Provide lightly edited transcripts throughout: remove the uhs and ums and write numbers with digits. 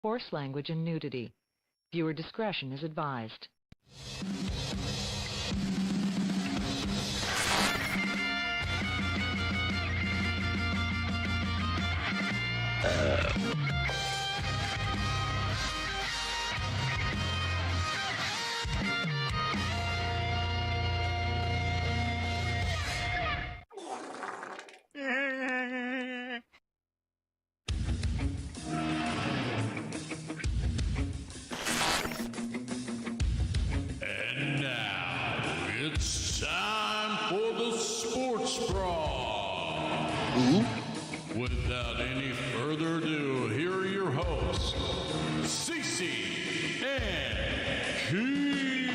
coarse language and nudity. Viewer discretion is advised. And now it's time for the Sports Brawl. Without any further ado, here are your hosts, Cece and Keith.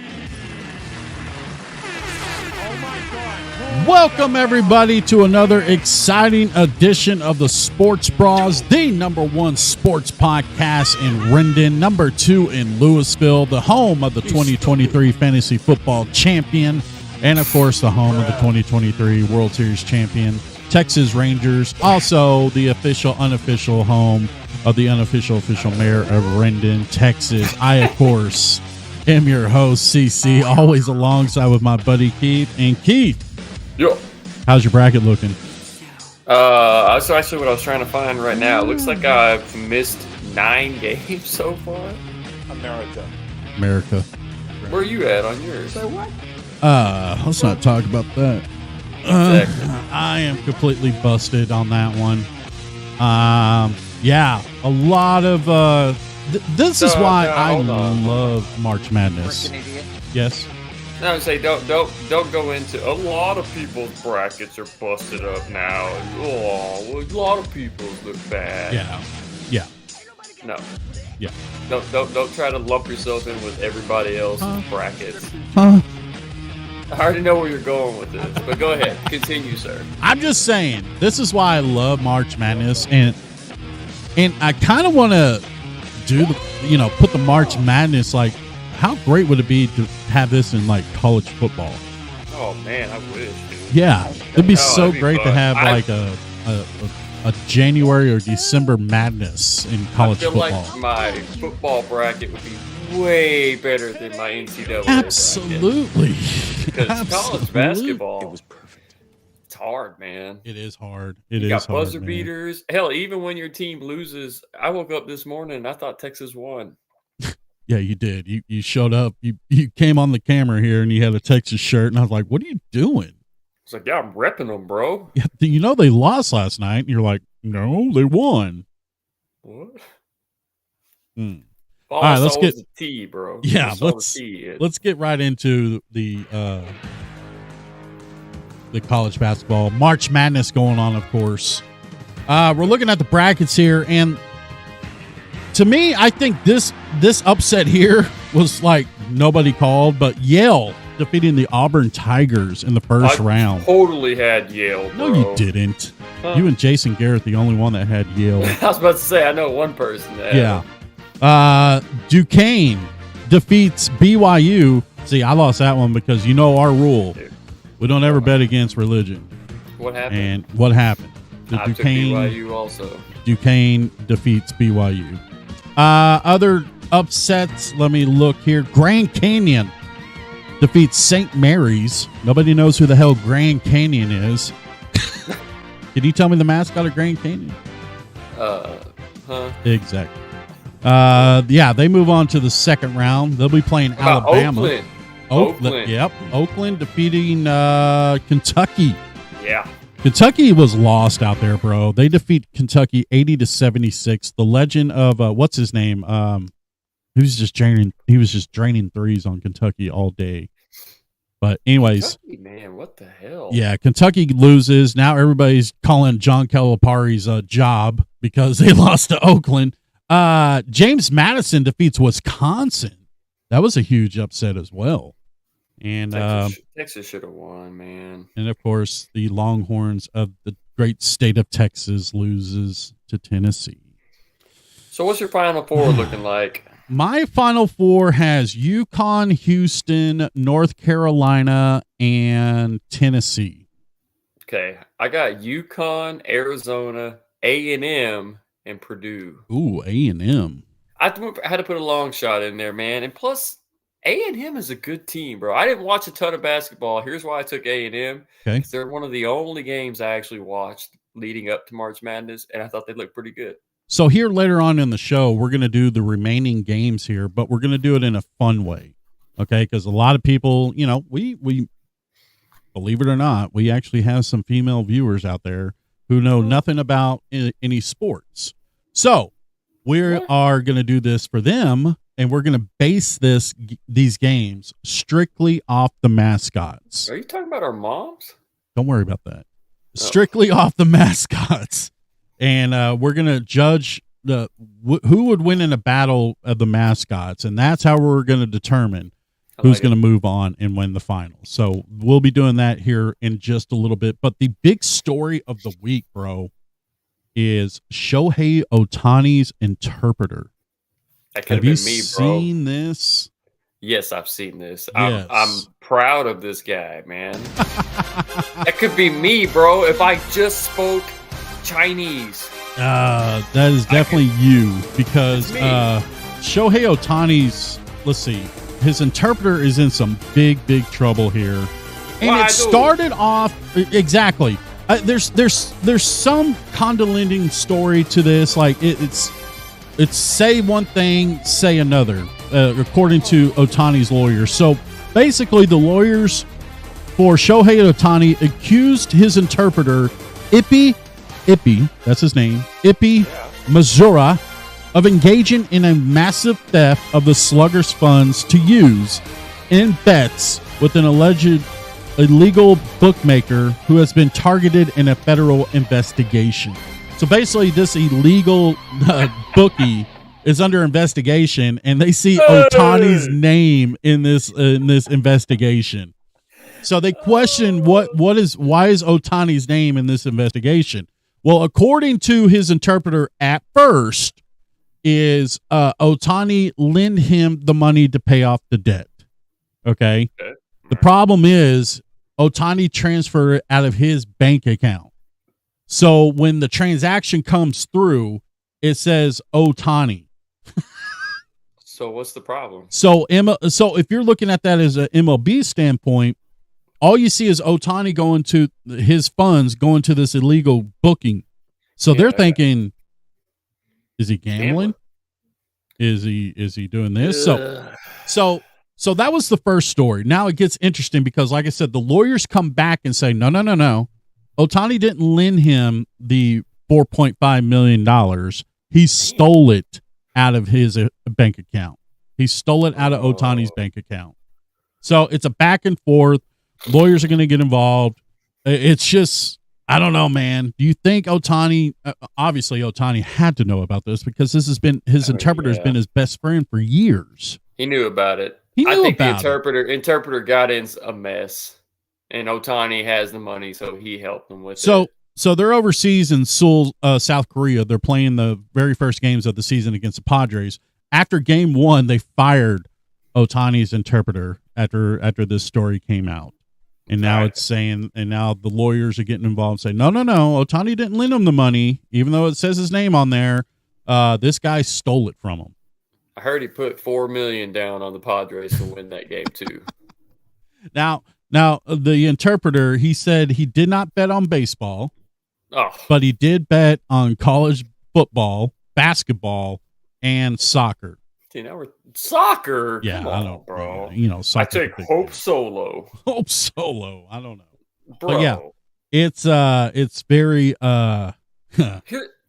Oh my God. Welcome, everybody, to another exciting edition of the Sports Bras, the #1 sports podcast in Rendon, #2 in Louisville, the home of the 2023 Fantasy Football Champion, and, of course, the home of the 2023 World Series Champion, Texas Rangers, also the official, unofficial home of the unofficial, official mayor of Rendon, Texas. I, of course, am your host, CC, always alongside with my buddy Keith. And Keith, Yo. how's your bracket looking? That's actually what I was trying to find right now. It looks like I've missed 9 games so far. America. Where are you at on yours? Let's not talk about that. Exactly. I am completely busted on that one. Yeah, a lot of this is why I hold on. love March Madness. Yes. No, I would say don't go into a lot of people's brackets are busted up now. Oh, a lot of people's look bad. Yeah. No. Yeah. Don't try to lump yourself in with everybody else's brackets. Huh? I already know where you're going with this, but go ahead, continue, sir. I'm just saying, this is why I love March Madness, and I kind of want to put the March Madness, like, how great would it be to have this in, like, college football? Oh man, I wish, dude. Yeah, it'd be so that'd be great to fun. have like a January or December madness in college I feel football. like my football bracket would be way better than my NCAA Absolutely. Because college basketball, It was perfect. it's hard, man. It is hard. You got buzzer beaters. Hell, even when your team loses, I woke up this morning and I thought Texas won. Yeah, you did. You showed up. You came on the camera here and you had a Texas shirt, and I was like, "What are you doing?" It's like, yeah, I'm repping them, bro. Yeah, you know they lost last night. And you're like, "No, they won." What? Hmm. All right, I let's saw get- was the T, bro. Yeah, I saw the T. Let's get right into the college basketball March Madness going on, of course. We're looking at the brackets here, and to me, I think this upset here was like nobody called, but Yale defeating the Auburn Tigers in the first round. Totally had Yale, bro. No, you didn't. Huh? You and Jason Garrett, the only one that had Yale. I was about to say, I know one person that. Yeah. Duquesne defeats BYU. See, I lost that one because you know our rule. Dude. We don't ever bet against religion. What happened? And what happened? The I took BYU also. Duquesne defeats BYU. Other upsets, let me look here. Grand Canyon defeats St. Mary's. Nobody knows who the hell Grand Canyon is. Can you tell me the mascot of Grand Canyon? Huh? Exactly. Yeah, they move on to the second round. They'll be playing How about Alabama. Oakland. Yep. Oakland defeating Kentucky. Yeah. Kentucky was lost out there, bro. They defeat Kentucky 80-76. The legend of what's his name? He was just draining threes on Kentucky all day. But anyways, Kentucky, man, what the hell? yeah, Kentucky loses. Now everybody's calling John Calipari's job because they lost to Oakland. James Madison defeats Wisconsin. That was a huge upset as well. And Texas should have won, man. and of course, the Longhorns of the great state of Texas loses to Tennessee. So what's your Final Four looking like? My Final Four has UConn, Houston, North Carolina, and Tennessee. Okay, I got UConn, Arizona, A&M, and Purdue. Ooh, A&M. I had to put a long shot in there, man. And plus, A&M is a good team, bro. I didn't watch a ton of basketball. Here's why I took A&M. Okay. Because they're one of the only games I actually watched leading up to March Madness, and I thought they looked pretty good. So here later on in the show, we're going to do the remaining games here, but we're going to do it in a fun way. Okay? Because a lot of people, we believe it or not, we actually have some female viewers out there who know nothing about any sports. So we are going to do this for them, and we're going to base these games strictly off the mascots. Are you talking about our moms? Don't worry about that. Strictly off the mascots. And we're going to judge who would win in a battle of the mascots, and that's how we're going to determine who's going to move on and win the final. So we'll be doing that here in just a little bit. But the big story of the week, bro, is Shohei Ohtani's interpreter. That could Have have you been me, bro. seen this? Yes, I've seen this. Yes. I'm proud of this guy, man. That could be me, bro, if I just spoke Chinese. That is definitely you, because Shohei Ohtani's, let's see, his interpreter is in some big trouble here. And it started off exactly. There's some condescending story to this. Like it's say one thing, say another, according to Ohtani's lawyers. So basically, the lawyers for Shohei Ohtani accused his interpreter, Ippy, that's his name, Ippy Mazura, of engaging in a massive theft of the slugger's funds to use in bets with an alleged illegal bookmaker who has been targeted in a federal investigation. So basically, this illegal bookie is under investigation, and they see Ohtani's name in this investigation. So they question why is Ohtani's name in this investigation? Well, according to his interpreter at first, is Ohtani lend him the money to pay off the debt. Okay. The problem is Ohtani transferred it out of his bank account. So when the transaction comes through, it says Ohtani. So what's the problem? So if you're looking at that as an MLB standpoint, all you see is Ohtani going to his funds going to this illegal booking. So they're thinking, is he gambling? Is he doing this? So that was the first story. Now it gets interesting because, like I said, the lawyers come back and say, no. Ohtani didn't lend him the $4.5 million. He stole it out of his bank account. He stole it out of Ohtani's bank account. So it's a back and forth. Lawyers are going to get involved. It's just, I don't know, man. Do you think Ohtani, obviously Ohtani had to know about this because this has been, his interpreter has been his best friend for years. He knew about it. I think the interpreter got in a mess, and Ohtani has the money, so he helped him with it. So they're overseas in Seoul, South Korea. They're playing the very first games of the season against the Padres. After game one, they fired Ohtani's interpreter after this story came out. And now it's saying, and now the lawyers are getting involved and say, no. Ohtani didn't lend him the money, even though it says his name on there. This guy stole it from him. I heard he put $4 million down on the Padres to win that game too. Now the interpreter, he said he did not bet on baseball, but he did bet on college football, basketball, and soccer. See, now we're soccer. Yeah, come on, I know, bro. Soccer. I take Hope Solo. Hope Solo. I don't know, bro. But yeah, it's very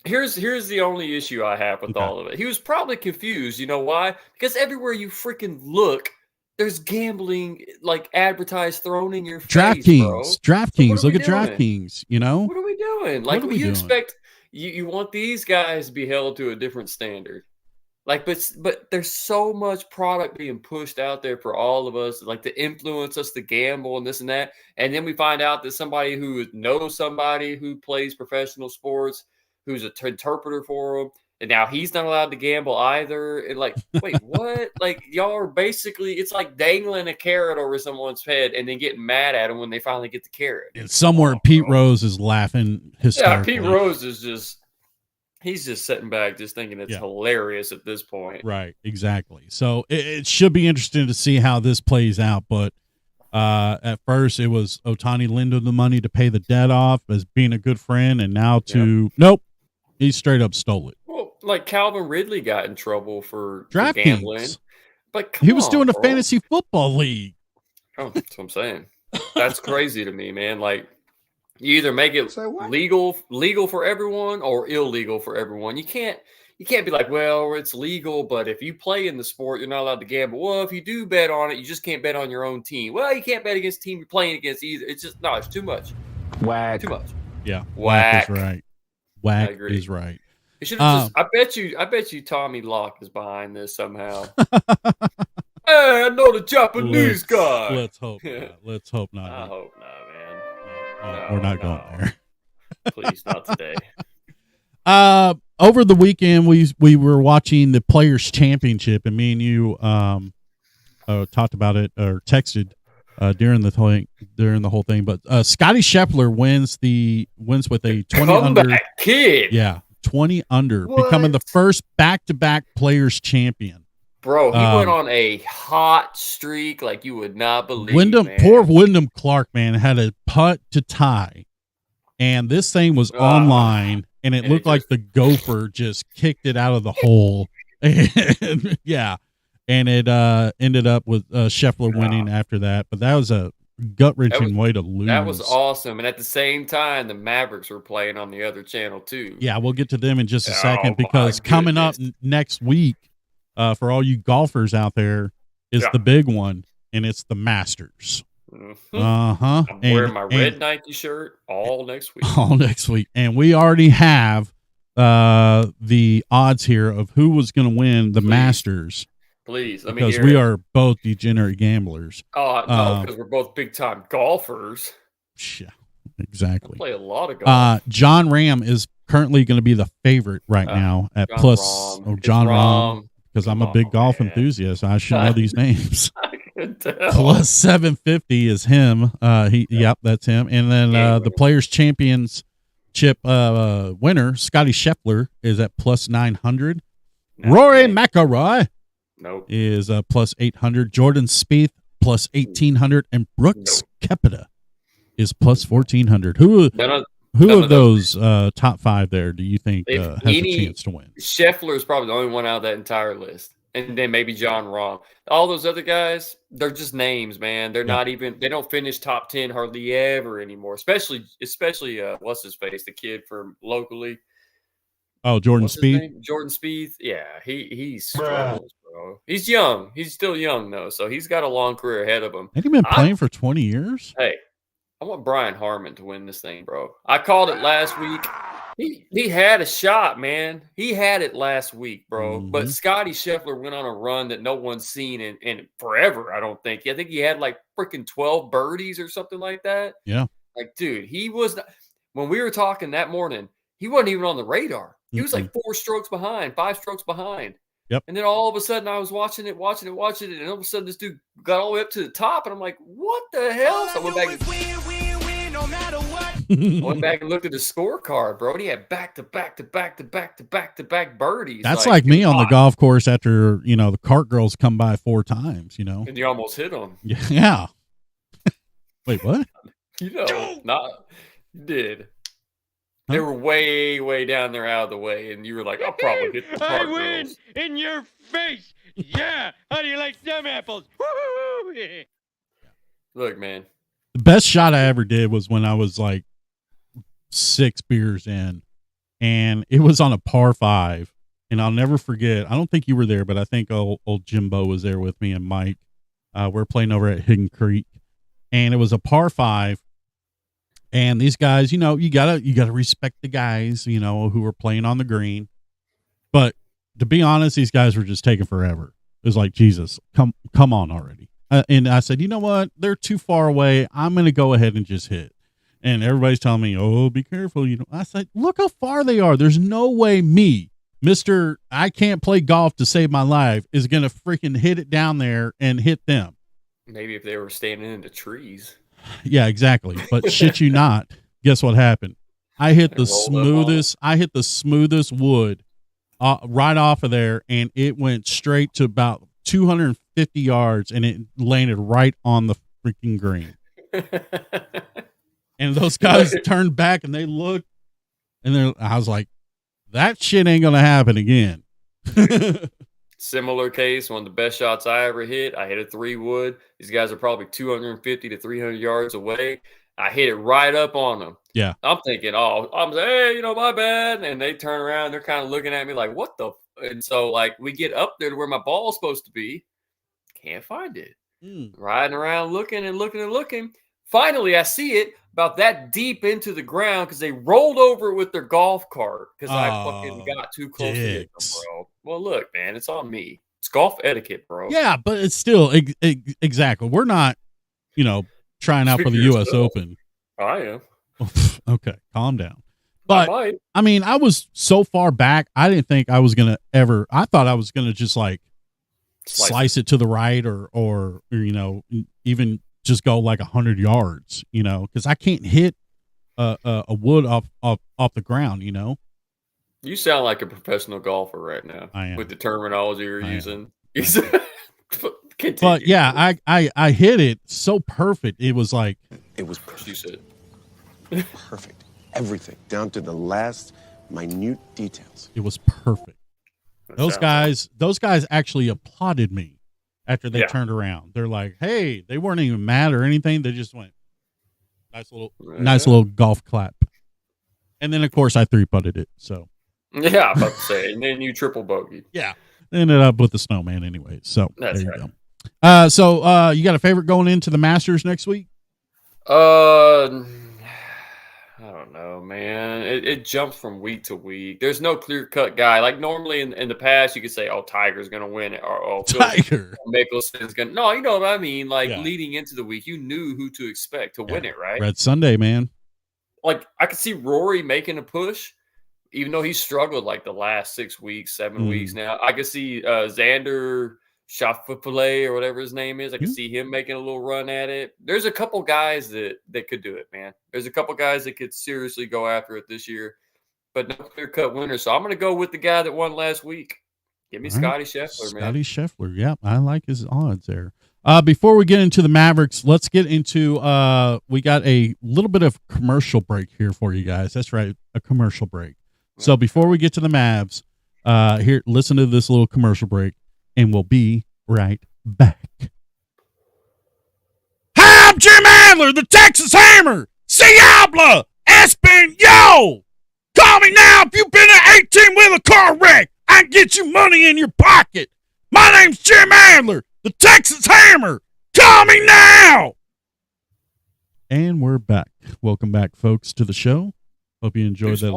Here's the only issue I have with all of it. He was probably confused. You know why? Because everywhere you freaking look, there's gambling like advertised thrown in your face. DraftKings. Look at DraftKings. What are we doing? Like you expect you want these guys to be held to a different standard. Like, but there's so much product being pushed out there for all of us, like to influence us to gamble and this and that. And then we find out that somebody who knows somebody who plays professional sports, who's an interpreter for him, and now he's not allowed to gamble either. And like, wait, what? Like, y'all are basically, it's like dangling a carrot over someone's head and then getting mad at them when they finally get the carrot. And somewhere Pete Rose is laughing hysterically. Yeah, Pete Rose is just He's just sitting back, just thinking it's hilarious at this point. Right, exactly. So it should be interesting to see how this plays out. But at first, it was Ohtani lending the money to pay the debt off as being a good friend, and now nope, he straight up stole it. Well, like Calvin Ridley got in trouble for DraftKings. Gambling, but he was doing a fantasy football league. Oh, that's what I'm saying. That's crazy to me, man. Like, you either make it legal for everyone or illegal for everyone. You can't be like, well, it's legal, but if you play in the sport, you're not allowed to gamble. Well, if you do bet on it, you just can't bet on your own team. Well, you can't bet against the team you're playing against either. It's just it's too much. Whack. Too much. Yeah. Whack. Is right. Whack is right. It should have I bet you Tommy Locke is behind this somehow. Hey, I know the Japanese guy. Let's hope not. Let's hope not. I hope not, man. No, we're not going there. Please, not today. Over the weekend, we were watching the Players Championship, and me and you talked about it or texted during the whole thing. But Scotty Scheffler wins with a 20 under kid. Yeah, 20 under, becoming the first back-to-back Players Champion. Bro, he went on a hot streak like you would not believe. Poor Wyndham Clark, man, had a putt to tie, and this thing was online, and it looked like the gopher just kicked it out of the hole. And, and it ended up with Scheffler winning after that. But that was a gut-wrenching way to lose. That was awesome. And at the same time, the Mavericks were playing on the other channel, too. Yeah, we'll get to them in just a second, because coming up next week, for all you golfers out there, is the big one, and it's the Masters. Mm-hmm. I'm wearing my red Nike shirt all next week. All next week. And we already have the odds here of who was going to win the Masters. Please, let me hear because we are both degenerate gamblers. Oh, no, because we're both big-time golfers. Yeah, exactly. I play a lot of golf. John Ram is currently going to be the favorite right now at John Rahm. Because I'm a big golf enthusiast. I should know these names. I can tell. Plus 750 is him. Yep, that's him. And then the Players Championship winner, Scotty Scheffler, is at plus 900. Rory McIlroy is plus 800. Jordan Spieth plus 1800, and Brooks Koepka is plus 1400. Who of those top five there do you think has a chance to win? Scheffler is probably the only one out of that entire list. And then maybe John Rahm. All those other guys, they're just names, man. They're not even – they don't finish top 10 hardly ever anymore, especially what's his face, the kid from locally. Oh, Jordan Spieth? Jordan Spieth. Yeah, he's struggles, bro. He's young. He's still young, though, so he's got a long career ahead of him. Ain't he been playing for 20 years? Hey. I want Brian Harman to win this thing, bro. I called it last week. He had a shot, man. He had it last week, bro. Mm-hmm. But Scotty Scheffler went on a run that no one's seen in forever, I don't think. I think he had like freaking 12 birdies or something like that. Yeah. Like, dude, he was not, when we were talking that morning, he wasn't even on the radar. He was like 5 strokes behind. Yep. And then all of a sudden I was watching it, and all of a sudden this dude got all the way up to the top, and I'm like, what the hell? So I went back and looked at the scorecard, bro. He had back to back birdies. That's like me on the golf course after, the cart girls come by 4 times, And you almost hit them. Yeah. Wait, what? You did. They were way, way down there out of the way, and you were like, I'll probably hit the cart girls. I win in your face. Yeah. How do you like them apples? Woo-hoo-hoo. Look, man. The best shot I ever did was when I was like 6 beers in, and it was on a par 5, and I'll never forget. I don't think you were there, but I think old Jimbo was there with me and Mike. We're playing over at Hidden Creek, and it was a par 5. And these guys, you gotta respect the guys, who were playing on the green. But to be honest, these guys were just taking forever. It was like, Jesus, come on already. And I said, you know what? They're too far away. I'm going to go ahead and just hit. And everybody's telling me, oh, be careful. I said, look how far they are. There's no way me, Mr. I can't play golf to save my life, is going to freaking hit it down there and hit them. Maybe if they were standing in the trees. Yeah, exactly. But shit you not. Guess what happened? I hit the And rolled up on smoothest wood right off of there, and it went straight to about 250 yards, and it landed right on the freaking green. And those guys turned back and they looked, and I was like, that shit ain't gonna happen again. Similar case, one of the best shots I ever hit. I hit a 3-wood. These guys are probably 250 to 300 yards away. I hit it right up on them. Yeah. I'm thinking, I'm saying, hey, my bad. And they turn around. They're kind of looking at me like, what the? And so, like, we get up there to where my ball's supposed to be. Can't find it. Riding around looking and looking and looking. Finally, I see it about that deep into the ground because they rolled over it with their golf cart because I fucking got too close to hit them, bro. Well, look, man, it's on me. It's golf etiquette, bro. Yeah, but it's still exactly. We're not, trying out for the U.S. Open. I am. Okay, calm down. But I mean, I was so far back, I didn't think I was gonna ever. I thought I was gonna just like slice it to the right, or even just go like 100 yards, because I can't hit a wood off the ground, You sound like a professional golfer right now. I am. With the terminology you're using. But yeah, I hit it so perfect. It was like it was perfect. You said perfect. Everything down to the last minute details. It was perfect. Those guys actually applauded me after they turned around. They're like, "Hey," they weren't even mad or anything. They just went, nice little golf clap. And then of course I 3-putted it. So yeah, I'm about to say, and then you triple bogeyed. Yeah, ended up with the snowman anyway. So that's there right. You go. So you got a favorite going into the Masters next week? I don't know, man. It jumps from week to week. There's no clear-cut guy. Like normally in the past, you could say, "Oh, Tiger's going to win," or Tiger Mickelson's going to. No, you know what I mean. Like leading into the week, you knew who to expect to win it, right? Red Sunday, man. Like I could see Rory making a push, even though he struggled like the last 6 weeks, 7 weeks. Now I could see Xander Schauffele or whatever his name is. I can see him making a little run at it. There's a couple guys that could do it, man. There's a couple guys that could seriously go after it this year, but no clear-cut winner. So I'm going to go with the guy that won last week. Give me Scotty Scheffler, man. Scotty Scheffler. Yeah, I like his odds there. Before we get into the Mavericks, let's get into we got a little bit of commercial break here for you guys. That's right, a commercial break. So before we get to the Mavs, here, listen to this little commercial break, and we'll be right back. Hi, I'm Jim Adler, the Texas Hammer. Ciabla, Espanol. Call me now if you've been in 18 with a car wreck. I can get you money in your pocket. My name's Jim Adler, the Texas Hammer. Call me now. And we're back. Welcome back, folks, to the show. Hope you enjoyed that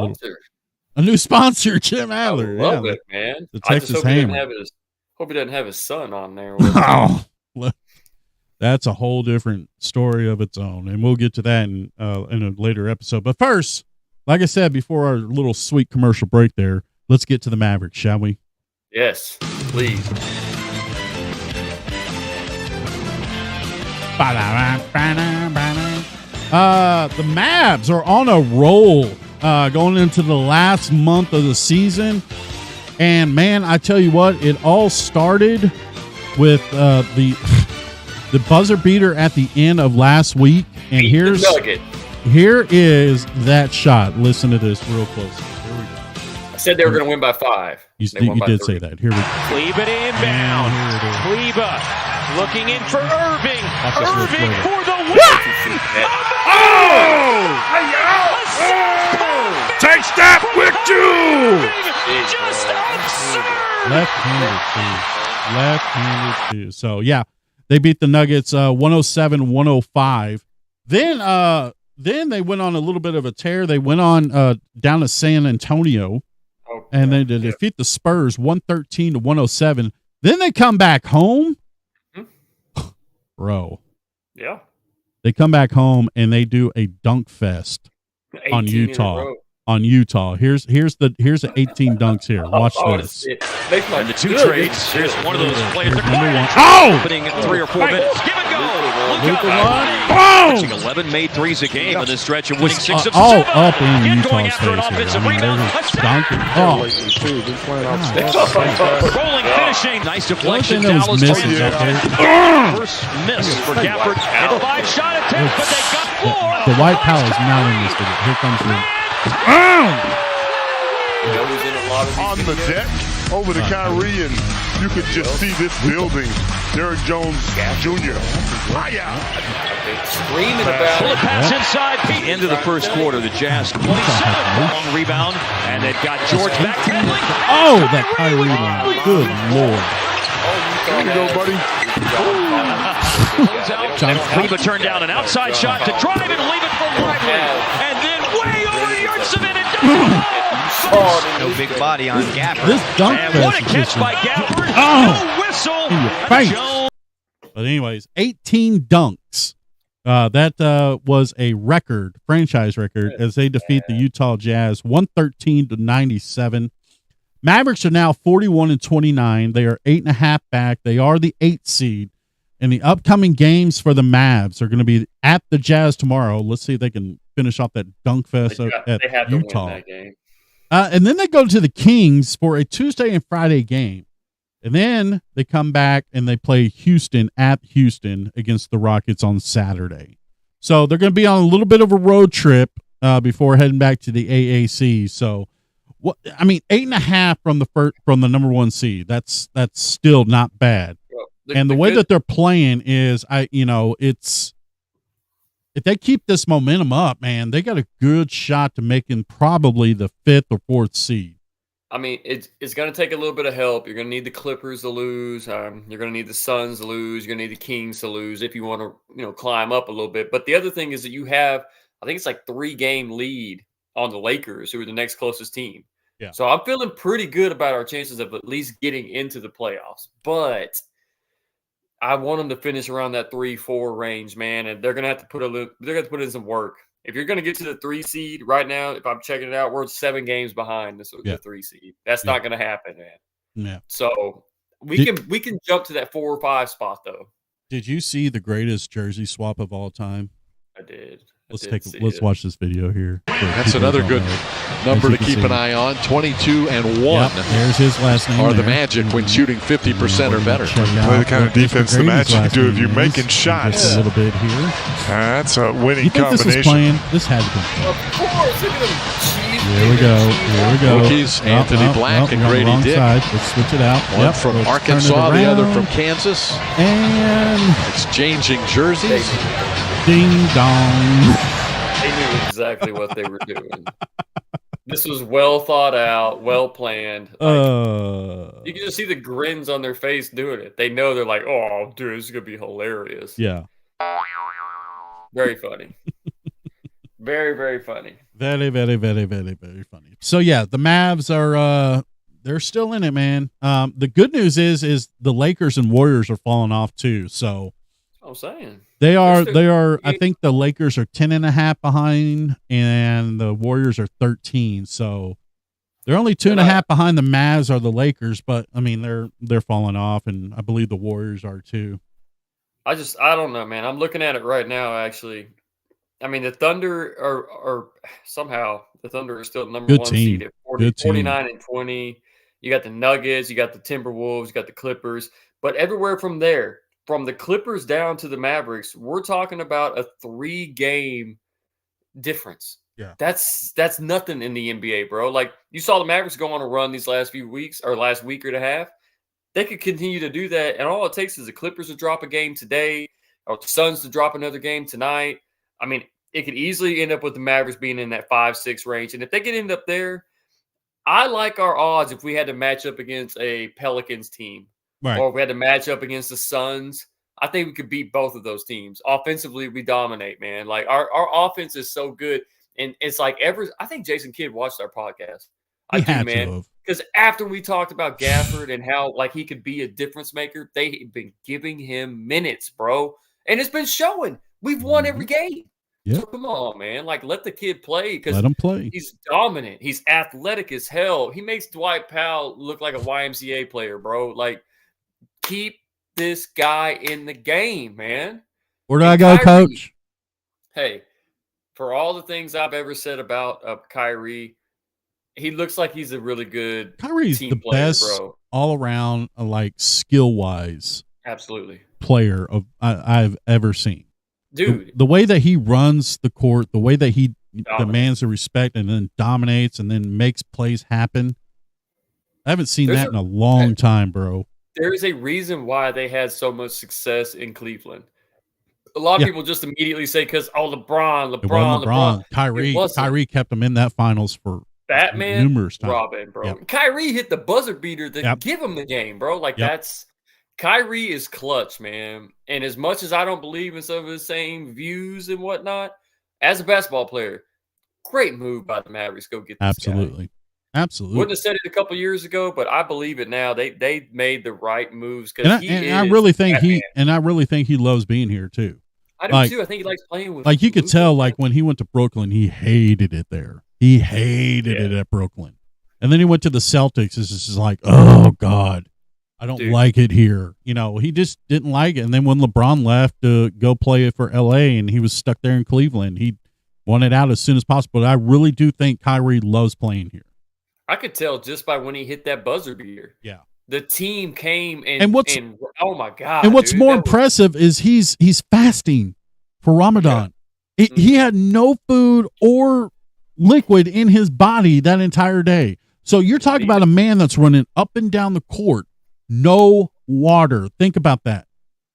a new sponsor, Jim Adler. I love it, man. The Texas Hammer. Hope he doesn't have his son on there. Oh, that's a whole different story of its own, and we'll get to that in a later episode. But first, like I said before our little sweet commercial break there, let's get to the Mavericks, shall we? Yes, please. The Mavs are on a roll going into the last month of the season. And, man, I tell you what, it all started with the buzzer beater at the end of last week. And here is that shot. Listen to this real closely. Here we go. I said they were going to win by 5. You did say that. Here we go. Kleba inbound. Kleba looking in for Irving. Irving for the win. Takes that with you. Just absurd. Left-handed too. So yeah, they beat the Nuggets 107-105. Then they went on a little bit of a tear. They went on down to San Antonio, and they defeat the Spurs 113-107. Then they come back home, bro. Yeah, they come back home and they do a dunk fest on Utah on Utah. Here's the 18 dunks here. Watch this. And the two trades. Here's one of those players. They're Number one. quiet. Opening in 3 or 4 minutes. Give and go. Luka Boom! one. 11 made threes a game in this stretch of winning 6 of 7. All up in Again, Utah's going after an face here. offensive I mean, rebound. they're just Touchdown. dunking. Rolling finishing. Nice deflection. The only thing that was Dallas missing turns out it there. down. First miss for Gafford. And 5 shot attempt, but they got floor. The White Power is not in this video. Here comes the. You know who's in a lot of these On the videos? deck, over to Kyrie, and you could just see this building. Derrick Jones Jr. Screaming about Pull a it. pass inside. Pete. Into the first quarter, the Jazz 27 long rebound, and they've got George back dribbling. Oh, that Kyrie one. Good Lord. Here you go, buddy. And Kleba turned down an outside shot to drive and leave it for Lively, and then way over the yard cement and No big body on Gafford. This dunk and what a fest is catch just by Gafford! Oh. No whistle. In your And face. Jones. But anyways, 18 dunks. That was a record, franchise record, as they defeat the Utah Jazz 113-97. Mavericks are now 41-29. They are 8.5 back. They are the 8th seed. And the upcoming games for the Mavs are going to be at the Jazz tomorrow. Let's see if they can finish off that dunk fest at They have to Utah. win that game. And then they go to the Kings for a Tuesday and Friday game. And then they come back and they play Houston at Houston against the Rockets on Saturday. So they're going to be on a little bit of a road trip before heading back to the AAC. So, 8.5 from the number 1 seed. That's still not bad. Well, And the way that they're playing is, it's if they keep this momentum up, man, they got a good shot to making probably the 5th or 4th seed. I mean, it's going to take a little bit of help. You're going to need the Clippers to lose. You're going to need the Suns to lose. You're going to need the Kings to lose if you want to, climb up a little bit. But the other thing is that you have, I think it's like 3-game lead on the Lakers, who are the next closest team. Yeah. So I'm feeling pretty good about our chances of at least getting into the playoffs. But I want them to finish around that 3-4 range, man, and they're going to have to put in some work. If you're going to get to the 3 seed right now, if I'm checking it out, we're 7 games behind the 3 seed. That's not going to happen, man. Yeah. So we can jump to that 4 or 5 spot though. Did you see the greatest jersey swap of all time? I did. Let's watch this video here. That's another good number to keep an eye on. 22-1. Yep, there's his last name. Are the Magic when shooting 50% or better. Play the kind of defense the Magic do if you're making shots. Just a little bit here. That's a winning You think combination. this is playing? This had to be. Of course, look at them cheap. Here we go. Rookies, Anthony Black and we're on the Grady wrong Dick. side. Let's switch it out. One from let's Arkansas, turn it the other around. from Kansas. And Exchanging jerseys. ding dong. They knew exactly what they were doing. This was well thought out, well planned. You can just see the grins on their face doing it. They know they're like, "Oh, dude, this is gonna be hilarious." Yeah. Very funny. Very, very funny. Very, very, very, very, very funny. So yeah, the Mavs are they're still in it, man. The good news is the Lakers and Warriors are falling off too. So I'm saying they are. I think the Lakers are 10.5 behind, and the Warriors are 13. So they're only 2.5 behind. The Mavs are the Lakers, but I mean they're falling off, and I believe the Warriors are too. I don't know, man. I'm looking at it right now. Actually, I mean the Thunder are somehow the Thunder are still the number Good 1 team. seed at Good team. 49-20. You got the Nuggets, you got the Timberwolves, you got the Clippers, but everywhere from there. From the Clippers down to the Mavericks, we're talking about a 3-game difference. Yeah. That's nothing in the NBA, bro. Like you saw the Mavericks go on a run these last few weeks or last week and a half. They could continue to do that. And all it takes is the Clippers to drop a game today or the Suns to drop another game tonight. I mean, it could easily end up with the Mavericks being in that 5-6 range. And if they can end up there, I like our odds if we had to match up against a Pelicans team. Right. Or if we had to match up against the Suns, I think we could beat both of those teams. Offensively, we dominate, man. Like our offense is so good. And it's like I think Jason Kidd watched our podcast. I do, man. Because after we talked about Gafford and how like he could be a difference maker, they've been giving him minutes, bro. And it's been showing. We've won every game. So come on, man. Like, let the kid play because let him play. He's dominant. He's athletic as hell. He makes Dwight Powell look like a YMCA player, bro. Like, keep this guy in the game, man. Where do I go, Coach? Hey, for all the things I've ever said about Kyrie, he looks like he's a really good Kyrie's team the player, best bro. all around, like skill wise, absolutely player I've ever seen. Dude, the way that he runs the court, the way that he demands the respect and then dominates and then makes plays happen. I haven't seen that in a long time, bro. There is a reason why they had so much success in Cleveland. A lot of people just immediately say because LeBron. Kyrie kept them in that finals for Batman, numerous times. Robin, bro. Yep. Kyrie hit the buzzer beater to give him the game, bro. Like that's Kyrie is clutch, man. And as much as I don't believe in some of his same views and whatnot, as a basketball player, great move by the Mavericks. Go get this guy. Absolutely. Wouldn't have said it a couple years ago, but I believe it now. They made the right moves because I really think he loves being here too. I do too. I think he likes playing with. Like you could tell, like when he went to Brooklyn, he hated it there. He hated it at Brooklyn, and then he went to the Celtics. It's just like, oh God, I don't like it here. You know, he just didn't like it. And then when LeBron left to go play it for LA, and he was stuck there in Cleveland, he wanted out as soon as possible. But I really do think Kyrie loves playing here. I could tell just by when he hit that buzzer beater. Yeah. The team came and oh my God. And what's more impressive is he's fasting for Ramadan. Yeah. He had no food or liquid in his body that entire day. So you're talking about a man that's running up and down the court, no water. Think about that.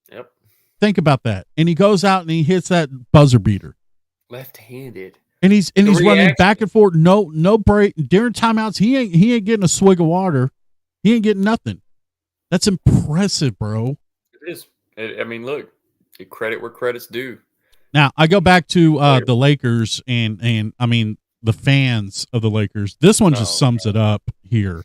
Yep. Think about that. And he goes out and he hits that buzzer beater. Left-handed. And he's running back and forth, no break. During timeouts, he ain't getting a swig of water. He ain't getting nothing. That's impressive, bro. It is. I mean, look, credit where credit's due. Now I go back to the Lakers and I mean the fans of the Lakers. This one just sums it up here.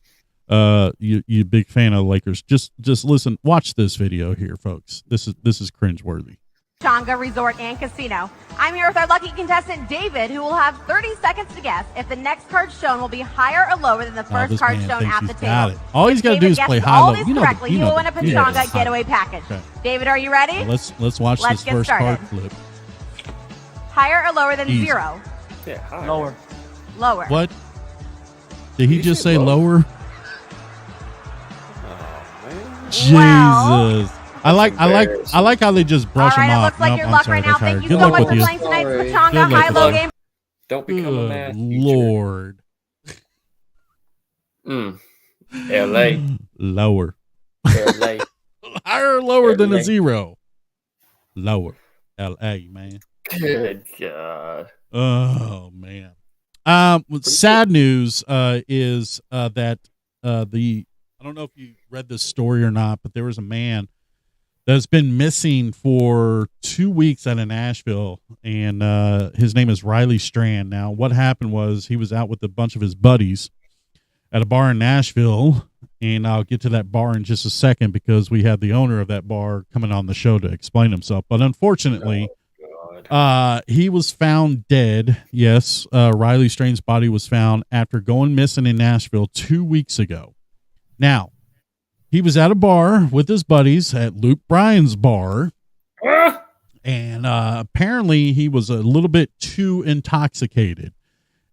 You big fan of the Lakers? Just listen, watch this video here, folks. This is cringeworthy. Changa Resort and Casino. I'm here with our lucky contestant, David, who will have 30 seconds to guess if the next card shown will be higher or lower than the first card shown at the table. All he's got to do is play high low. You will win a Pachanga getaway package. Okay. David, are you ready? Well, let's watch this first card flip. Higher or lower than 0? Yeah, higher. Lower. What? Did he just say lower? Oh, man. Jesus. Well, I like how they just brush him off. It looks like your luck right now. Thank you so much for playing tonight's Pachanga high-low game. Don't become a math teacher. Lord. L.A. Lower. L.A. Higher or lower than a 0? Lower. L.A., man. Good God. Oh, man. Sad news is that I don't know if you read this story or not, but there was a man that's been missing for 2 weeks out of Nashville, and his name is Riley Strand. Now, what happened was he was out with a bunch of his buddies at a bar in Nashville, and I'll get to that bar in just a second because we have the owner of that bar coming on the show to explain himself. But unfortunately, he was found dead. Yes, Riley Strand's body was found after going missing in Nashville 2 weeks ago. Now, he was at a bar with his buddies at Luke Bryan's bar, and apparently he was a little bit too intoxicated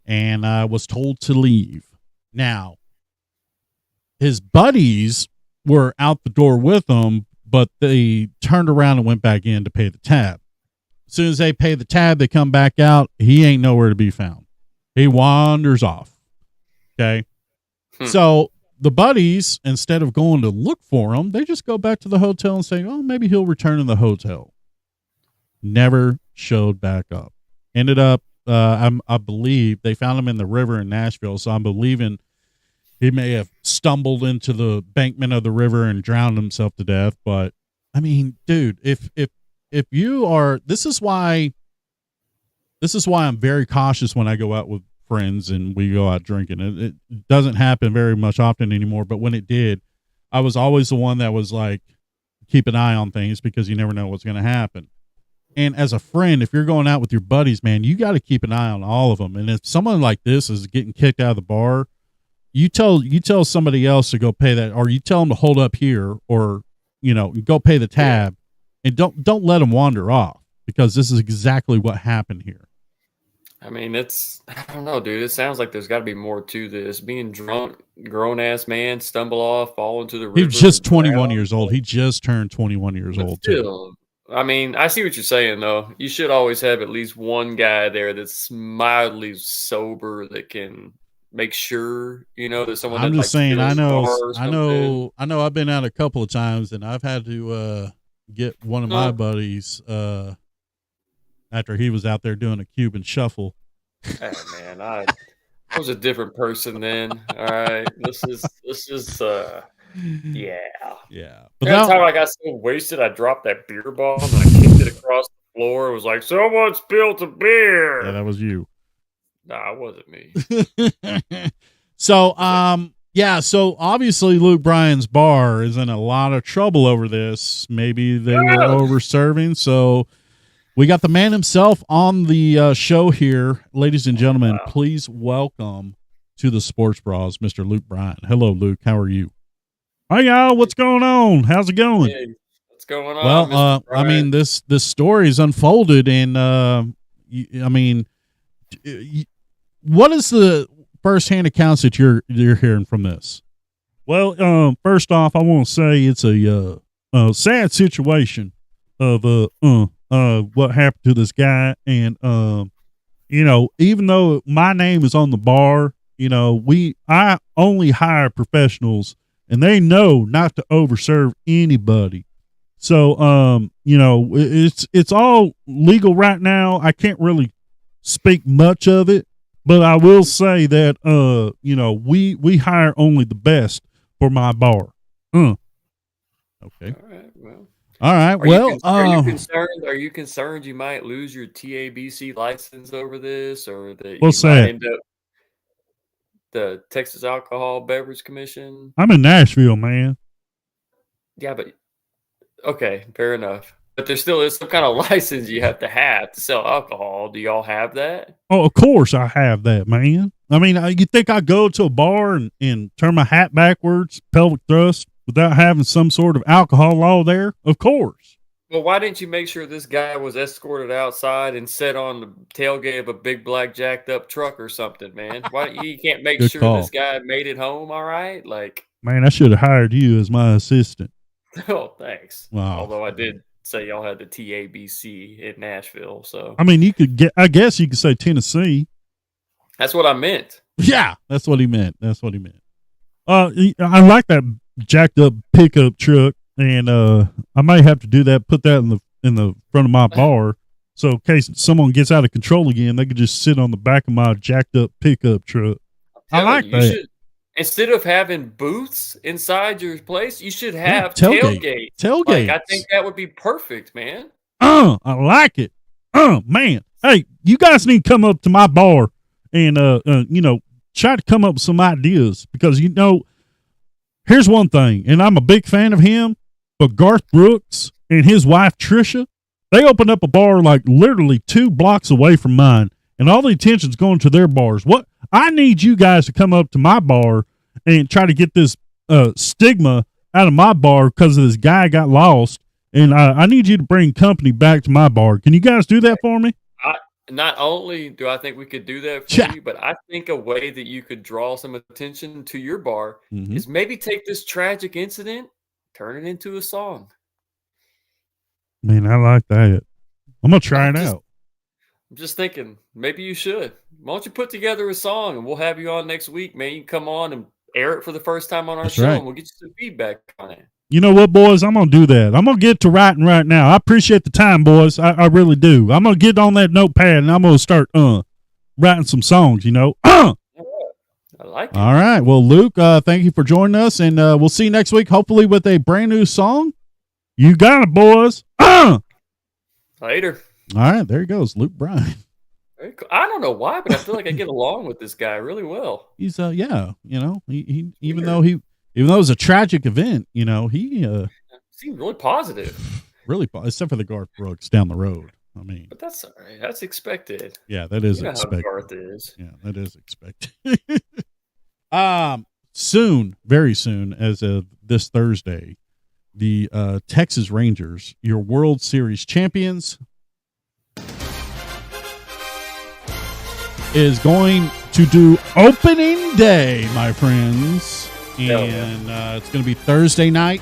and was told to leave. Now, his buddies were out the door with him, but they turned around and went back in to pay the tab. As soon as they pay the tab, they come back out. He ain't nowhere to be found. He wanders off. Okay. So the buddies, instead of going to look for him, they just go back to the hotel and say, oh, maybe he'll return in the hotel. Never showed back up. Ended up, I believe they found him in the river in Nashville. So I'm believing he may have stumbled into the bankment of the river and drowned himself to death. But I mean, dude, if you are, this is why I'm very cautious when I go out with friends and we go out drinking. It doesn't happen very much often anymore, but when it did, I was always the one that was like, keep an eye on things because you never know what's going to happen. And as a friend, if you're going out with your buddies, man, you got to keep an eye on all of them. And if someone like this is getting kicked out of the bar, you tell somebody else to go pay that, or you tell them to hold up here, or go pay the tab, and don't let them wander off, because this is exactly what happened here. I mean, I don't know, dude. It sounds like there's got to be more to this. Being drunk, grown ass man, stumble off, fall into the river. He was just 21 years old. He just turned 21 years old. Still, I mean, I see what you're saying, though. You should always have at least one guy there that's mildly sober that can make sure, that someone. I'm just saying. I know. I've been out a couple of times, and I've had to get one of my buddies after he was out there doing a Cuban shuffle. Hey, man, I was a different person then. All right, this is. Yeah. But that time I got so wasted, I dropped that beer bottle and I kicked it across the floor. It was like, someone spilled the beer. Yeah, that was you. Nah, it wasn't me. So obviously Luke Bryan's bar is in a lot of trouble over this. Maybe they were over serving. So we got the man himself on the show here. Ladies and gentlemen, please welcome to the Sports Bras, Mr. Luke Bryan. Hello, Luke. How are you? Hi, y'all. What's going on? How's it going? Hey, what's going on? Well, I mean, this story is unfolded, and what is the first-hand accounts that you're hearing from this? Well, first off, I want to say it's a sad situation of what happened to this guy, and even though my name is on the bar, I only hire professionals. And they know not to overserve anybody. So, it's all legal right now. I can't really speak much of it, but I will say that, we hire only the best for my bar. Okay. All right. Well, are you concerned you might lose your TABC license over this, or that what's you might that? end up the Texas Alcohol Beverage Commission? I'm in Nashville, man. Yeah, but okay, fair enough. But there still is some kind of license you have to sell alcohol. Do y'all have that? Oh, of course I have that, man. I mean, you think I go to a bar and turn my hat backwards, pelvic thrust, without having some sort of alcohol law there? Of course. Well, why didn't you make sure this guy was escorted outside and set on the tailgate of a big black jacked up truck or something, man? Why you can't make Good sure call. This guy made it home all right? Like, man, I should have hired you as my assistant. Oh, thanks. Wow. Although I did say y'all had the TABC in Nashville, so I mean, I guess you could say Tennessee. that's what I meant. Yeah, that's what he meant. I like that jacked up pickup truck. And I might have to do that. Put that in the front of my bar, so in case someone gets out of control again, they could just sit on the back of my jacked up pickup truck. I like that. Instead of having booths inside your place, you should have tailgates. Like, I think that would be perfect, man. I like it. Man, hey, you guys need to come up to my bar and try to come up with some ideas, because here's one thing, and I'm a big fan of him. But Garth Brooks and his wife, Trisha, they opened up a bar like literally 2 blocks away from mine, and all the attention's going to their bars. What I need you guys to come up to my bar and try to get this stigma out of my bar because this guy got lost, and I need you to bring company back to my bar. Can you guys do that for me? Not only do I think we could do that for you, but I think a way that you could draw some attention to your bar is maybe take this tragic incident, turn it into a song. Man, I like that. I'm going to try it out. I'm just thinking, maybe you should. Why don't you put together a song, and we'll have you on next week, man. You can come on and air it for the first time on our show, and we'll get you some feedback on it. You know what, boys? I'm going to do that. I'm going to get to writing right now. I appreciate the time, boys. I really do. I'm going to get on that notepad, and I'm going to start writing some songs, I like it. All right. Well, Luke, thank you for joining us, and we'll see you next week, hopefully with a brand new song. You got it, boys. Later. All right. There he goes, Luke Bryan. Very cool. I don't know why, but I feel like I get along with this guy really well. He's he even though it was a tragic event, he seemed really positive. Really, except for the Garth Brooks down the road. I mean, but that's all right. That's expected. Yeah, that is expected. How Garth is. Yeah, that is expected. Soon, very soon, as of this Thursday, the Texas Rangers, your World Series champions, is going to do opening day, my friends. And it's going to be Thursday night.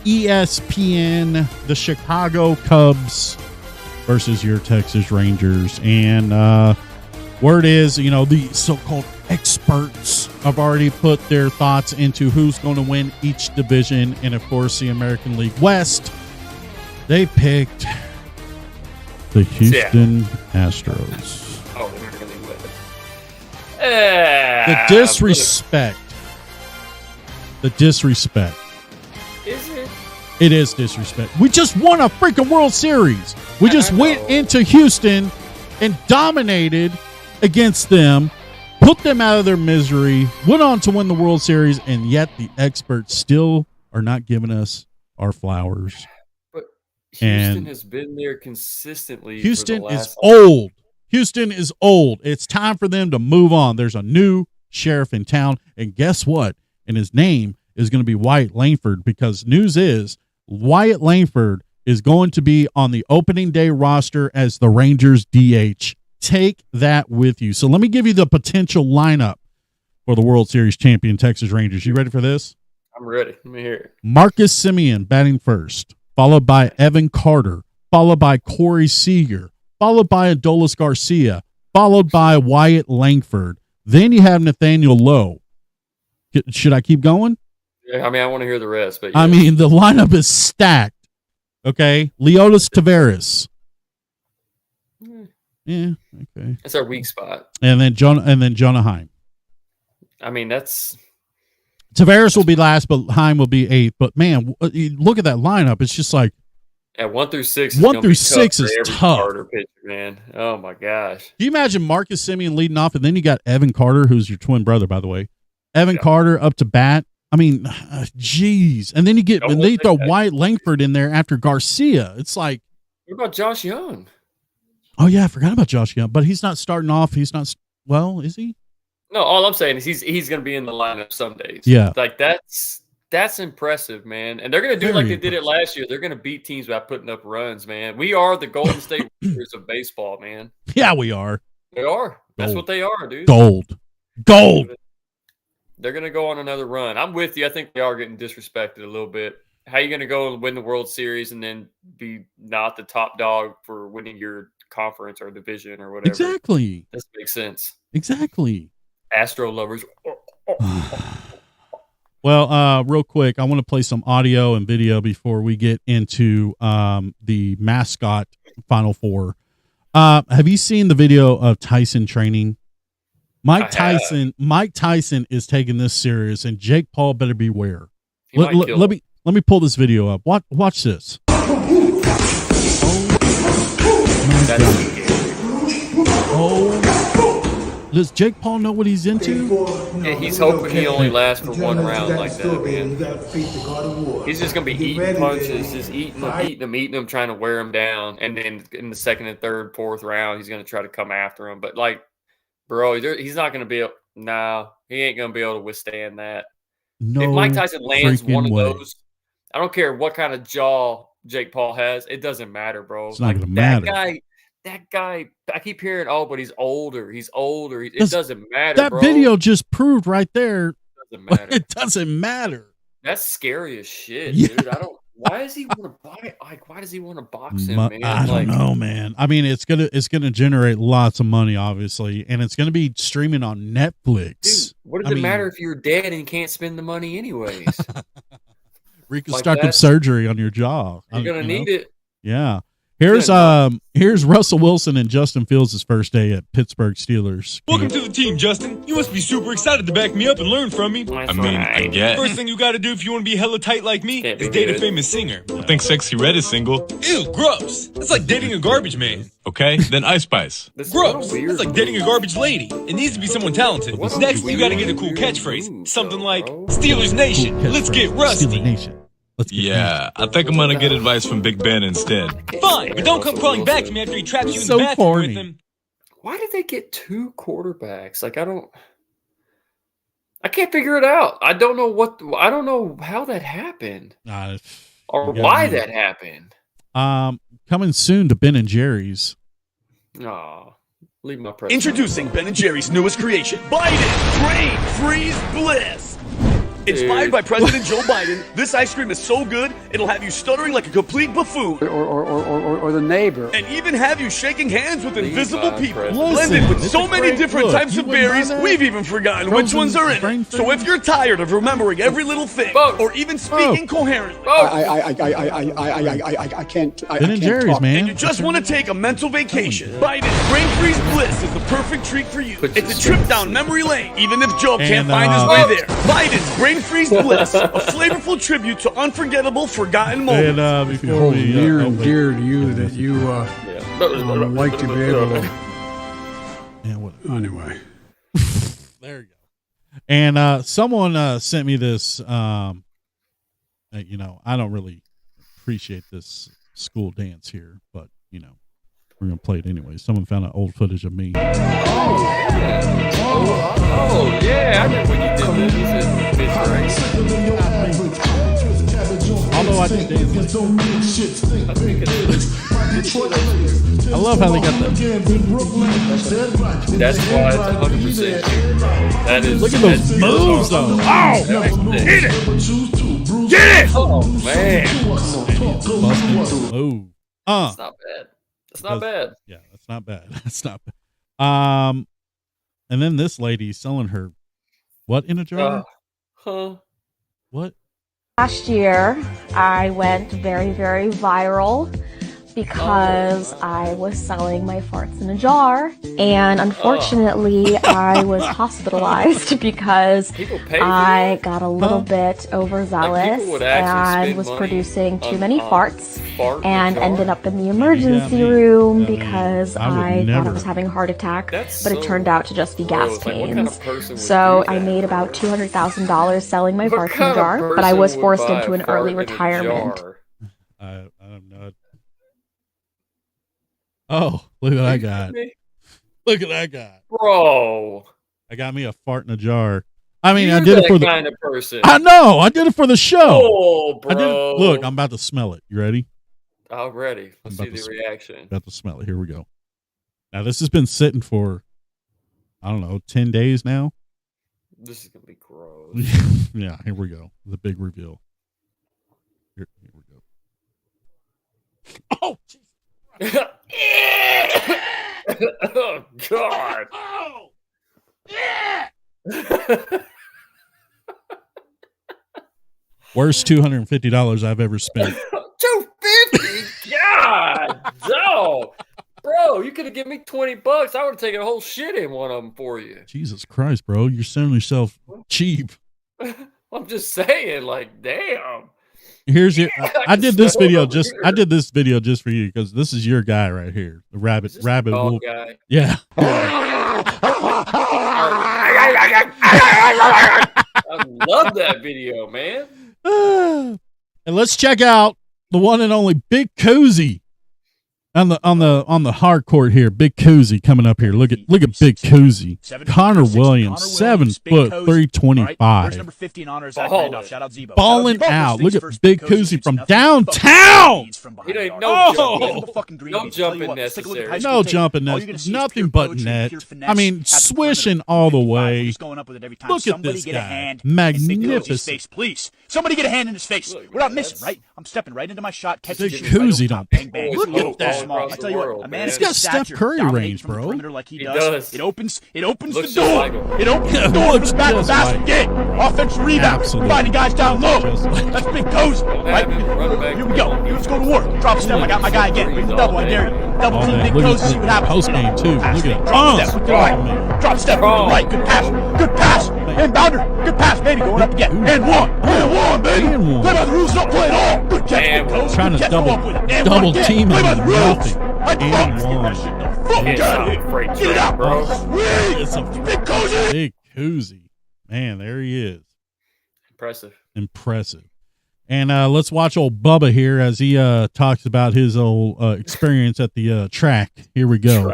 ESPN, the Chicago Cubs versus your Texas Rangers. And word is, the so-called experts have already put their thoughts into who's going to win each division. And, of course, the American League West, they picked the Houston Astros. Oh, the American League West. The disrespect. The disrespect. Is it? It is disrespect. We just won a freaking World Series. We just went into Houston and dominated against them, put them out of their misery, went on to win the World Series, and yet the experts still are not giving us our flowers. But Houston has been there consistently. Houston is old. Houston is old. It's time for them to move on. There's a new sheriff in town, and guess what? And his name is going to be Wyatt Langford, because news is Wyatt Langford is going to be on the opening day roster as the Rangers DH. Take that with you. So let me give you the potential lineup for the World Series champion Texas Rangers. You ready for this? I'm ready. Let me hear it. Marcus Semien batting first, followed by Evan Carter, followed by Corey Seager, followed by Adolis Garcia, followed by Wyatt Langford. Then you have Nathaniel Lowe. Should I keep going? Yeah, I mean, I want to hear the rest. But I mean, the lineup is stacked. Okay, Leotis Taveras. Yeah, okay. That's our weak spot. And then Jonah Heim. I mean, that's Taveras will be last, but Heim will be eighth. But man, look at that lineup. It's just like 1 through 6. 1 through 6 is tough. Pitcher, man. Oh my gosh. Do you imagine Marcus Semien leading off, and then you got Evan Carter, who's your twin brother, by the way. Evan Carter up to bat. I mean, geez. And then you get when they throw Wyatt Langford in there after Garcia. It's like, what about Josh Young? Oh yeah, I forgot about Josh Young, but he's not starting off. He's not. Well, is he? No, all I'm saying is he's going to be in the lineup some days. Yeah, like that's impressive, man. And they're going to do it like they did it last year. They're going to beat teams by putting up runs, man. We are the Golden State Warriors of baseball, man. Yeah, we are. They are. That's what they are, dude. Gold. They're going to go on another run. I'm with you. I think they are getting disrespected a little bit. How are you going to go and win the World Series and then be not the top dog for winning your conference or division or whatever? Exactly. That makes sense. Exactly. Astro lovers. Well, real quick, I want to play some audio and video before we get into the mascot Final Four. Have you seen the video of Tyson training? Mike Tyson is taking this serious, and Jake Paul better beware. Let me pull this video up. Watch this. Does Jake Paul know what he's into? Yeah, he's hoping he only lasts for one round like that, man. He's just going to be eating punches, just eating them, trying to wear him down. And then in the second and third, fourth round, he's going to try to come after him. But, like, bro, he's not going to be – no, he ain't going to be able to withstand that. No, if Mike Tyson lands one of way. Those, I don't care what kind of jaw Jake Paul has. It doesn't matter, bro. It's not going to matter. That guy, I keep hearing, but he's older. It doesn't matter, that bro. That video just proved right there. It doesn't matter. It doesn't matter. That's scary as shit, yeah. dude. Why does he want to buy? Like, why does he want to box him, man? I don't know, man. I mean, it's gonna generate lots of money, obviously, and it's gonna be streaming on Netflix. Dude, what does it matter if you're dead and can't spend the money anyways? Reconstructive surgery on your jaw. You're gonna need it. Yeah. Here's Russell Wilson and Justin Fields' first day at Pittsburgh Steelers. Welcome to the team, Justin. You must be super excited to back me up and learn from me. I guess. First thing you got to do if you want to be hella tight like me is date a famous singer. I think Sexy Red is single. Ew, gross. That's like dating a garbage man. Okay, then Ice Spice. Gross. That's like dating a garbage lady. It needs to be someone talented. Next, you got to get a cool catchphrase. Something like, Steelers Nation, let's get rusty. Steelers Nation. Yeah, I think I'm going to get advice from Big Ben instead. Fine, but don't come crawling back to me after he traps you in So the bathroom corny. with him. Why did they get 2 quarterbacks? Like, I can't figure it out. I don't know how that happened or why that happened. Coming soon to Ben and Jerry's. Oh, leave my present. Introducing Ben & Jerry's newest creation, Biden Brain Freeze Bliss. Inspired by President Joe Biden, this ice cream is so good, it'll have you stuttering like a complete buffoon. Or the neighbor. And even have you shaking hands with invisible people. Listen, Blended with it's so a many great different look. types You of wouldn't berries, buy that? we've even forgotten which Frozen ones are in brain it. So if you're tired of remembering every little thing, or even speaking coherently, I can't. Ben and Jerry's, talk. man. and you just want to take a mental vacation, Biden Brain Freeze Bliss is the perfect treat for you. It's a trip down memory lane, even if Joe can't find his way there. Biden's Brain Freeze Bliss, a flavorful tribute to unforgettable, forgotten moments. And It before holds we near and dear to you that you like to be able to. Anyway, there you go. And someone sent me this. I don't really appreciate this school dance here, but we're gonna play it anyway. Someone found an old footage of me. Oh yeah, I remember when you did this. Although I didn't dance I love how they got that. That's why it's 100%. That is. Look at those moves, though. Ow! Hit it! Get it! Oh man! Oh, That's not bad. That's not bad. Yeah, that's not bad. That's not bad. And then this lady selling her what in a jar? What? Last year, I went very, very viral because I was selling my farts in a jar. And unfortunately, I was hospitalized because I got a little bit overzealous and was producing too many farts and ended up in the emergency room because I thought I was having a heart attack, but it turned out to just be gas pains. So I made about $200,000 selling my farts in a jar, but I was forced into an early retirement. I'm not. Oh, look what I got. Look at that guy. Bro. I got me a fart in a jar. I mean, You're I did it for that the kind of person. I know. I did it for the show. Oh, bro. I did it. Look, I'm about to smell it. You ready? I'm ready. Let's see the reaction. About to smell it. Here we go. Now, this has been sitting for, I don't know, 10 days now. This is going to be gross. Yeah, here we go. The big reveal. Here we go. Oh, Jesus. Oh, God. Oh. Worst $250 I've ever spent. $250? God, no. Bro, you could have given me $20. I would have taken a whole shit in one of them for you. Jesus Christ, bro. You're selling yourself cheap. I'm just saying, like, damn. Here's your. I did this video just for you because this is your guy right here, the rabbit wolf guy. Yeah. I love that video, man. And let's check out the one and only Big Cozy on the hardcourt here. Big Cozy coming up here. Look at Big Cozy. Connor Williams, 7 foot 325. Number 15 honors Zach Randolph. Shout out Zebo. Balling out. Look at Big Cozy from downtown. No jumping necessary. No jumping necessary. Nothing but net. I mean, swishing all the way. Look at this guy. Magnificent. Please. Somebody get a hand in his face. We're not missing, right? I'm stepping right into my shot. Big Cozy don't. Bang, bang. Look at that. I tell you what, a man he's got Steph Curry range, bro. Like he does. It opens the door. Like it opens the door to the back of the basket. Offensive rebound. Finding guys down low. That's Big Cozy. Right? Here we go. Let's go to work. Drop step. I got my guy again. Bring the double. I dare you. Double team Big Cozy. See what happens. Post game too. Look at it. Drop step. Right. Good pass. Good pass. And bounder. Good pass, baby. Going up again. And one, baby. Play by the rules. Don't play at all. Good catch, Big Cozy. Trying to double team him. Nothing. And one. Get it out, bro. It's a Big Cozy. Man, there he is. Impressive. And let's watch old Bubba here as he talks about his old experience at the track. Here we go.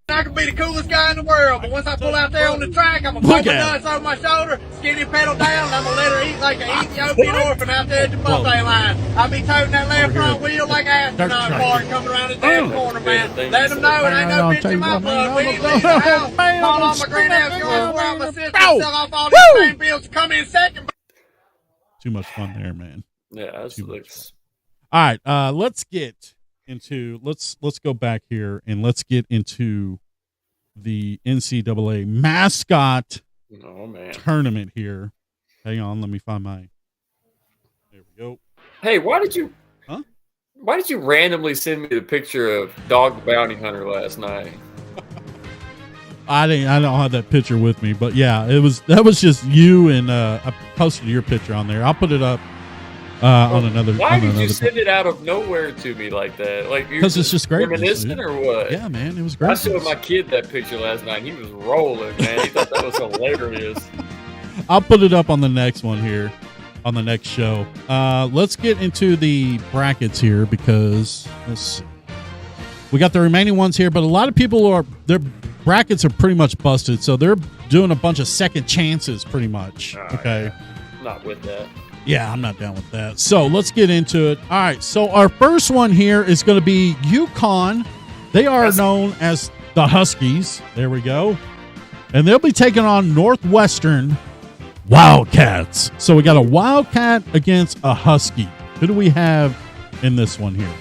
I can be the coolest guy in the world, but once I pull out there on the track, I'm going to put my nuts over my shoulder, skinny pedal down, and I'm going to let her eat like an Ethiopian orphan out there at the buffet line. I'll be toting that left front wheel like an astronaut car coming around the damn corner, man. Let them know it ain't no bitch in my blood. We ain't leaving the house. Call all my granddads, go around my sister, sell off all these same bills to come in second. Too much fun there, man. Yeah, that's looks. All right, let's get into let's go back here and let's get into the NCAA mascot tournament here. Hang on, let me find my. There we go. Hey, why did you randomly send me the picture of Dog the Bounty Hunter last night? I don't have that picture with me, but yeah, that was just you and I posted your picture on there. I'll put it up on another. Why did you send it out of nowhere to me like that? Like because it's just great. Reminiscent or what? Yeah, man, it was great. I showed my kid that picture last night. He was rolling, man. He thought that was hilarious. I'll put it up on the next one here, on the next show. Let's get into the brackets here because we got the remaining ones here, but a lot of people their brackets are pretty much busted, so they're doing a bunch of second chances, pretty much. Okay, not with that. Yeah, I'm not down with that. So let's get into it. All right. So our first one here is going to be UConn. They are known as the Huskies. There we go. And they'll be taking on Northwestern Wildcats. So we got a Wildcat against a Husky. Who do we have in this one here?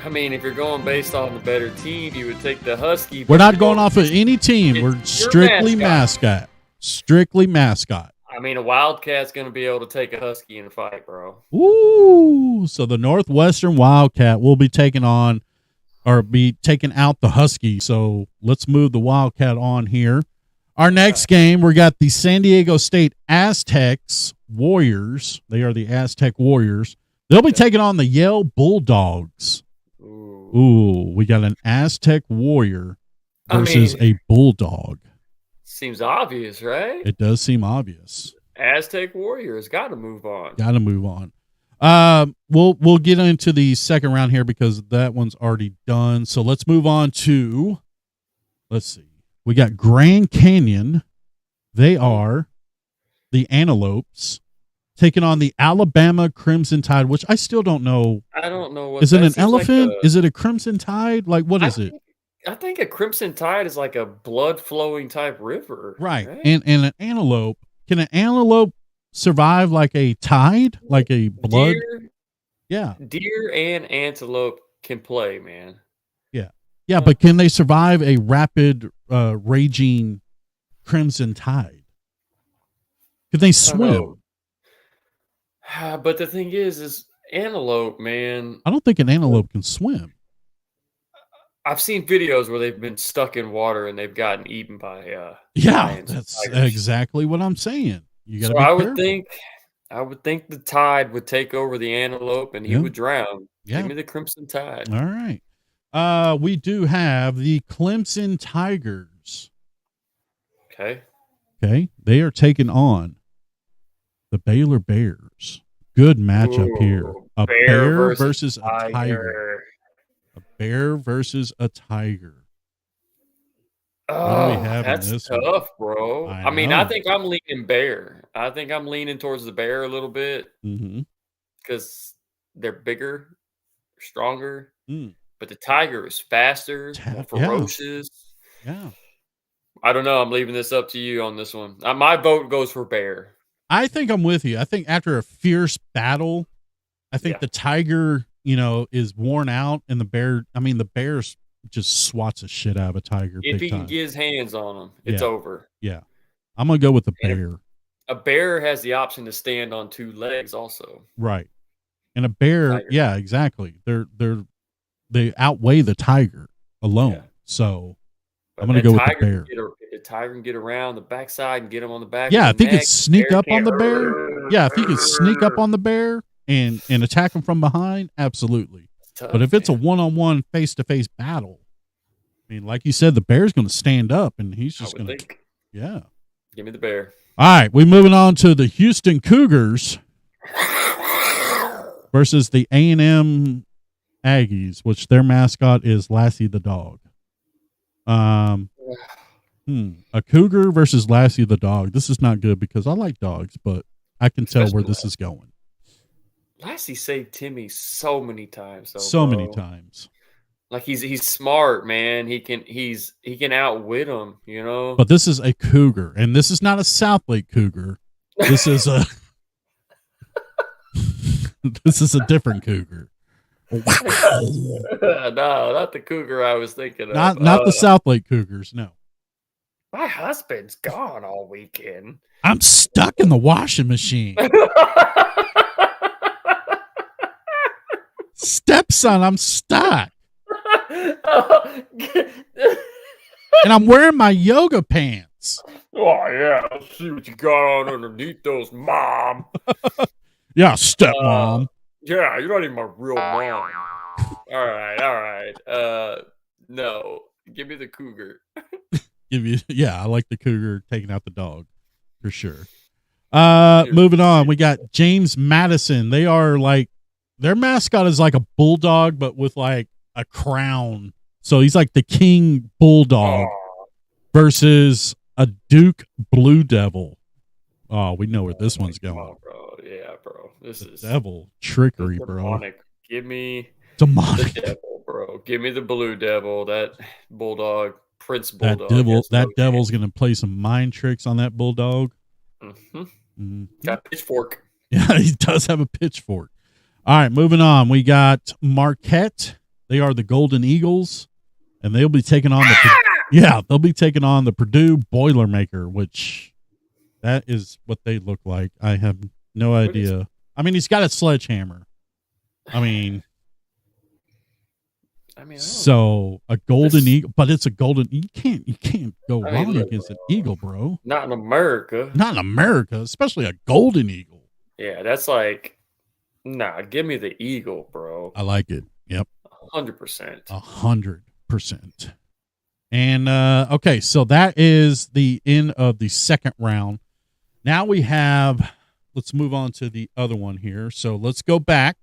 I mean, if you're going based on the better team, you would take the Husky. We're not going off of any team. We're strictly mascot. Strictly mascot. I mean, a Wildcat's going to be able to take a Husky in a fight, bro. Ooh. So the Northwestern Wildcat will be taking out the Husky. So let's move the Wildcat on here. Our next game, we got the San Diego State Aztecs Warriors. They are the Aztec Warriors. They'll be taking on the Yale Bulldogs. Ooh, we got an Aztec Warrior versus a Bulldog. Seems obvious, right? It does seem obvious. Aztec Warriors got to move on. Got to move on. We'll get into the second round here because that one's already done. So let's move on to, let's see. We got Grand Canyon. They are the Antelopes taking on the Alabama Crimson Tide, which I still don't know. I don't know what is it. An elephant? Is it a Crimson Tide? Like what is it? I think a Crimson Tide is like a blood-flowing type river. Right. And an antelope, can an antelope survive like a tide? Like a blood? Deer and antelope can play, man. Yeah, but can they survive a rapid, raging Crimson Tide? Can they swim? But the thing is antelope, man. I don't think an antelope can swim. I've seen videos where they've been stuck in water and they've gotten eaten by lions. That's exactly what I'm saying. You got to be careful. I would think the tide would take over the antelope and he would drown. Give me the Crimson Tide. All right. We do have the Clemson Tigers. Okay. They are taking on the Baylor Bears. Good matchup here. A bear versus a tiger. A bear versus a tiger. Oh, that's tough, bro. I mean, I think I'm leaning bear. I think I'm leaning towards the bear a little bit because they're bigger, stronger. But the tiger is faster, more ferocious. Yeah. I don't know. I'm leaving this up to you on this one. My vote goes for bear. I think I'm with you. I think after a fierce battle, I think the tiger, is worn out, and the bear just swats the shit out of a tiger. If he can get his hands on him, it's over. Yeah. I'm going to go with the bear. A bear has the option to stand on two legs also. Right. And a bear, yeah, exactly. They outweigh the tiger alone. Yeah. So I'm going to go with the bear. The tiger can get around the backside and get him on the back. Yeah, if he could sneak up on the bear. Yeah, if he could sneak up on the bear and attack him from behind, absolutely. Tough, but if it's a one-on-one, face-to-face battle, I mean, like you said, the bear's going to stand up and he's just going to. Yeah. Give me the bear. All right, we're moving on to the Houston Cougars. versus the A&M Aggies, which their mascot is Lassie the dog. A cougar versus Lassie the dog. This is not good because I like dogs, but I can tell where this is going. Lassie saved Timmy so many times, though. So many times. Like he's smart, man. He can outwit him, you know. But this is a cougar, and this is not a South Lake cougar. This is a this is a different cougar. No, not the cougar I was thinking of. Not the South Lake Cougars, no. My husband's gone all weekend. I'm stuck in the washing machine. Stepson, I'm stuck. And I'm wearing my yoga pants. Oh, yeah. Let's see what you got on underneath those, Mom. Yeah, stepmom. Yeah, you're not even my real mom. All right. No. Give me the cougar. I like the cougar taking out the dog for sure. Moving on, we got James Madison. They are like, their mascot is like a bulldog, but with like a crown. So he's like the king bulldog versus a Duke Blue Devil. Oh, we know where this one's going. Oh, bro. Yeah, bro. This is devil trickery, bro. Give me demonic the devil, bro. Give me the Blue Devil. That bulldog, Prince Bulldog. That devil's gonna play some mind tricks on that bulldog. Got a pitchfork. Yeah, he does have a pitchfork. All right, moving on. We got Marquette. They are the Golden Eagles, and they'll be taking on the Purdue Boilermaker, which that is what they look like. I have no idea. I mean, he's got a sledgehammer. So a golden eagle, but it's a golden. You can't go wrong against an eagle, bro. Not in America. Not in America, especially a golden eagle. Yeah, that's like, nah. Give me the eagle, bro. I like it. Yep. 100%. 100%. And okay, so that is the end of the second round. Now we have. Let's move on to the other one here. So let's go back.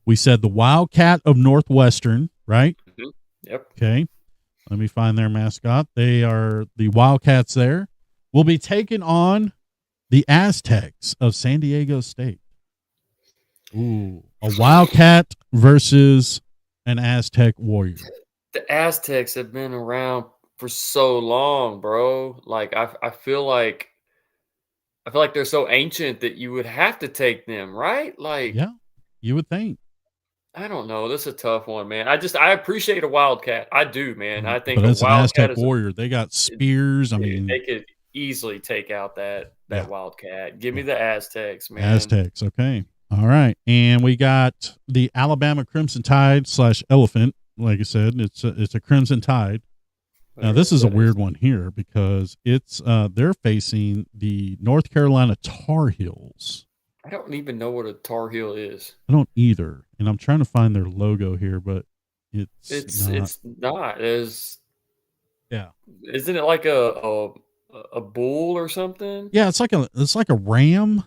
We said the Wildcat of Northwestern, right? Mm-hmm. Yep. Okay. Let me find their mascot. They are the Wildcats there. Will be taking on the Aztecs of San Diego State. Ooh. A Wildcat versus an Aztec Warrior. The Aztecs have been around for so long, bro. Like I feel like they're so ancient that you would have to take them, right? Like, yeah, you would think. I don't know. This is a tough one, man. I appreciate a Wildcat. I do, man. I think but a it's Wildcat an Aztec Warrior. They got spears. I mean, they could easily take out that Wildcat. Give me the Aztecs, man. Aztecs. Okay. All right. And we got the Alabama Crimson Tide / Elephant. Like I said, it's a Crimson Tide. Now, this is a weird one here because it's they're facing the North Carolina Tar Heels. I don't even know what a Tar Heel is. I don't either, and I'm trying to find their logo here, but it's not. Yeah, isn't it like a bull or something? Yeah, it's like a ram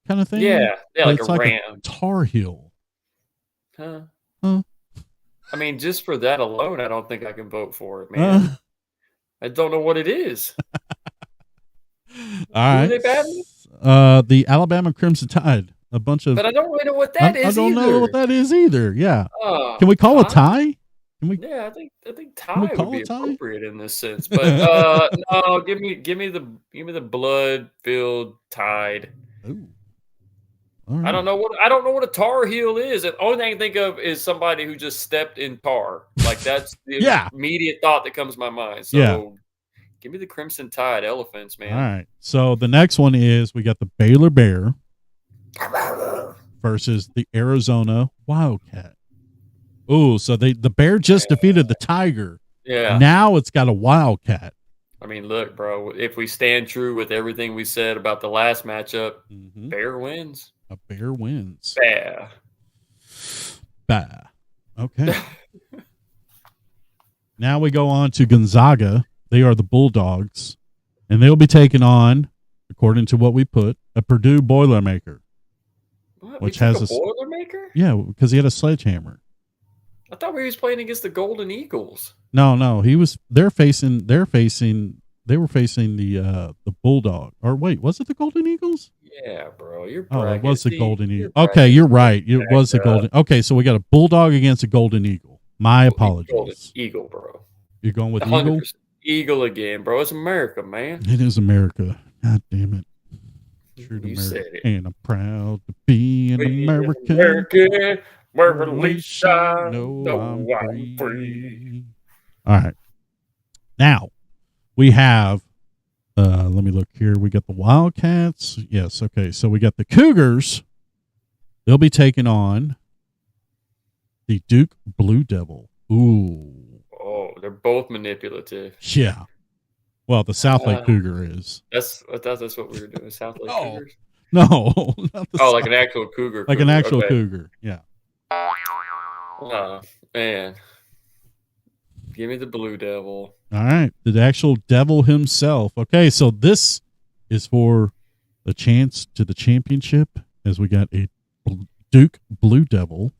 kind of thing. Yeah, like a ram. A Tar Heel. Huh. I mean, just for that alone, I don't think I can vote for it, man. I don't know what it is. All right. Who are they battling? The Alabama Crimson Tide. A bunch of. But I don't really know what that is. I don't know what that is either. Yeah. Can we call a tie? Yeah, I think tie would be appropriate in this sense. But no, give me the blood-filled Tide. Ooh. Right. I don't know what a Tar Heel is. The only thing I can think of is somebody who just stepped in tar. Like that's the immediate thought that comes to my mind. So give me the Crimson Tide Elephants, man. All right. So the next one is we got the Baylor Bear versus the Arizona Wildcat. Ooh, so the Bear just defeated the Tiger. Yeah. Now it's got a Wildcat. I mean, look, bro, if we stand true with everything we said about the last matchup, Bear wins. A bear wins. Bah. Okay. Now we go on to Gonzaga. They are the Bulldogs. And they'll be taking on, according to what we put, a Purdue Boilermaker. What? which He took has a Boilermaker? Yeah, because he had a sledgehammer. I thought he was playing against the Golden Eagles. No, they were facing the Bulldog. Or wait, was it the Golden Eagles? Yeah, bro. You're Oh, it was the See, Golden you're Eagle. Okay, you're right. It was the up. Golden. Okay, so we got a Bulldog against a Golden Eagle. My apologies. Golden Eagle, bro. You're going with 100% Eagle? Eagle again, bro. It's America, man. It is America. God damn it. True to You America. said it. And I'm proud to be an American. American, where at least I know know I'm I'm free. All right. Now, we have, let me look here. We got the Wildcats. Yes, okay. So we got the Cougars. They'll be taking on the Duke Blue Devil. Ooh. Oh, they're both manipulative. Yeah. Well, the South Lake Cougar is. I thought that's what we were doing. South Lake Cougars? No. Not the like an actual cougar. Like an actual cougar. Yeah. Oh, man. Give me the Blue Devil. All right. The actual devil himself. Okay, so this is for the chance to the championship as we got a Duke Blue Devil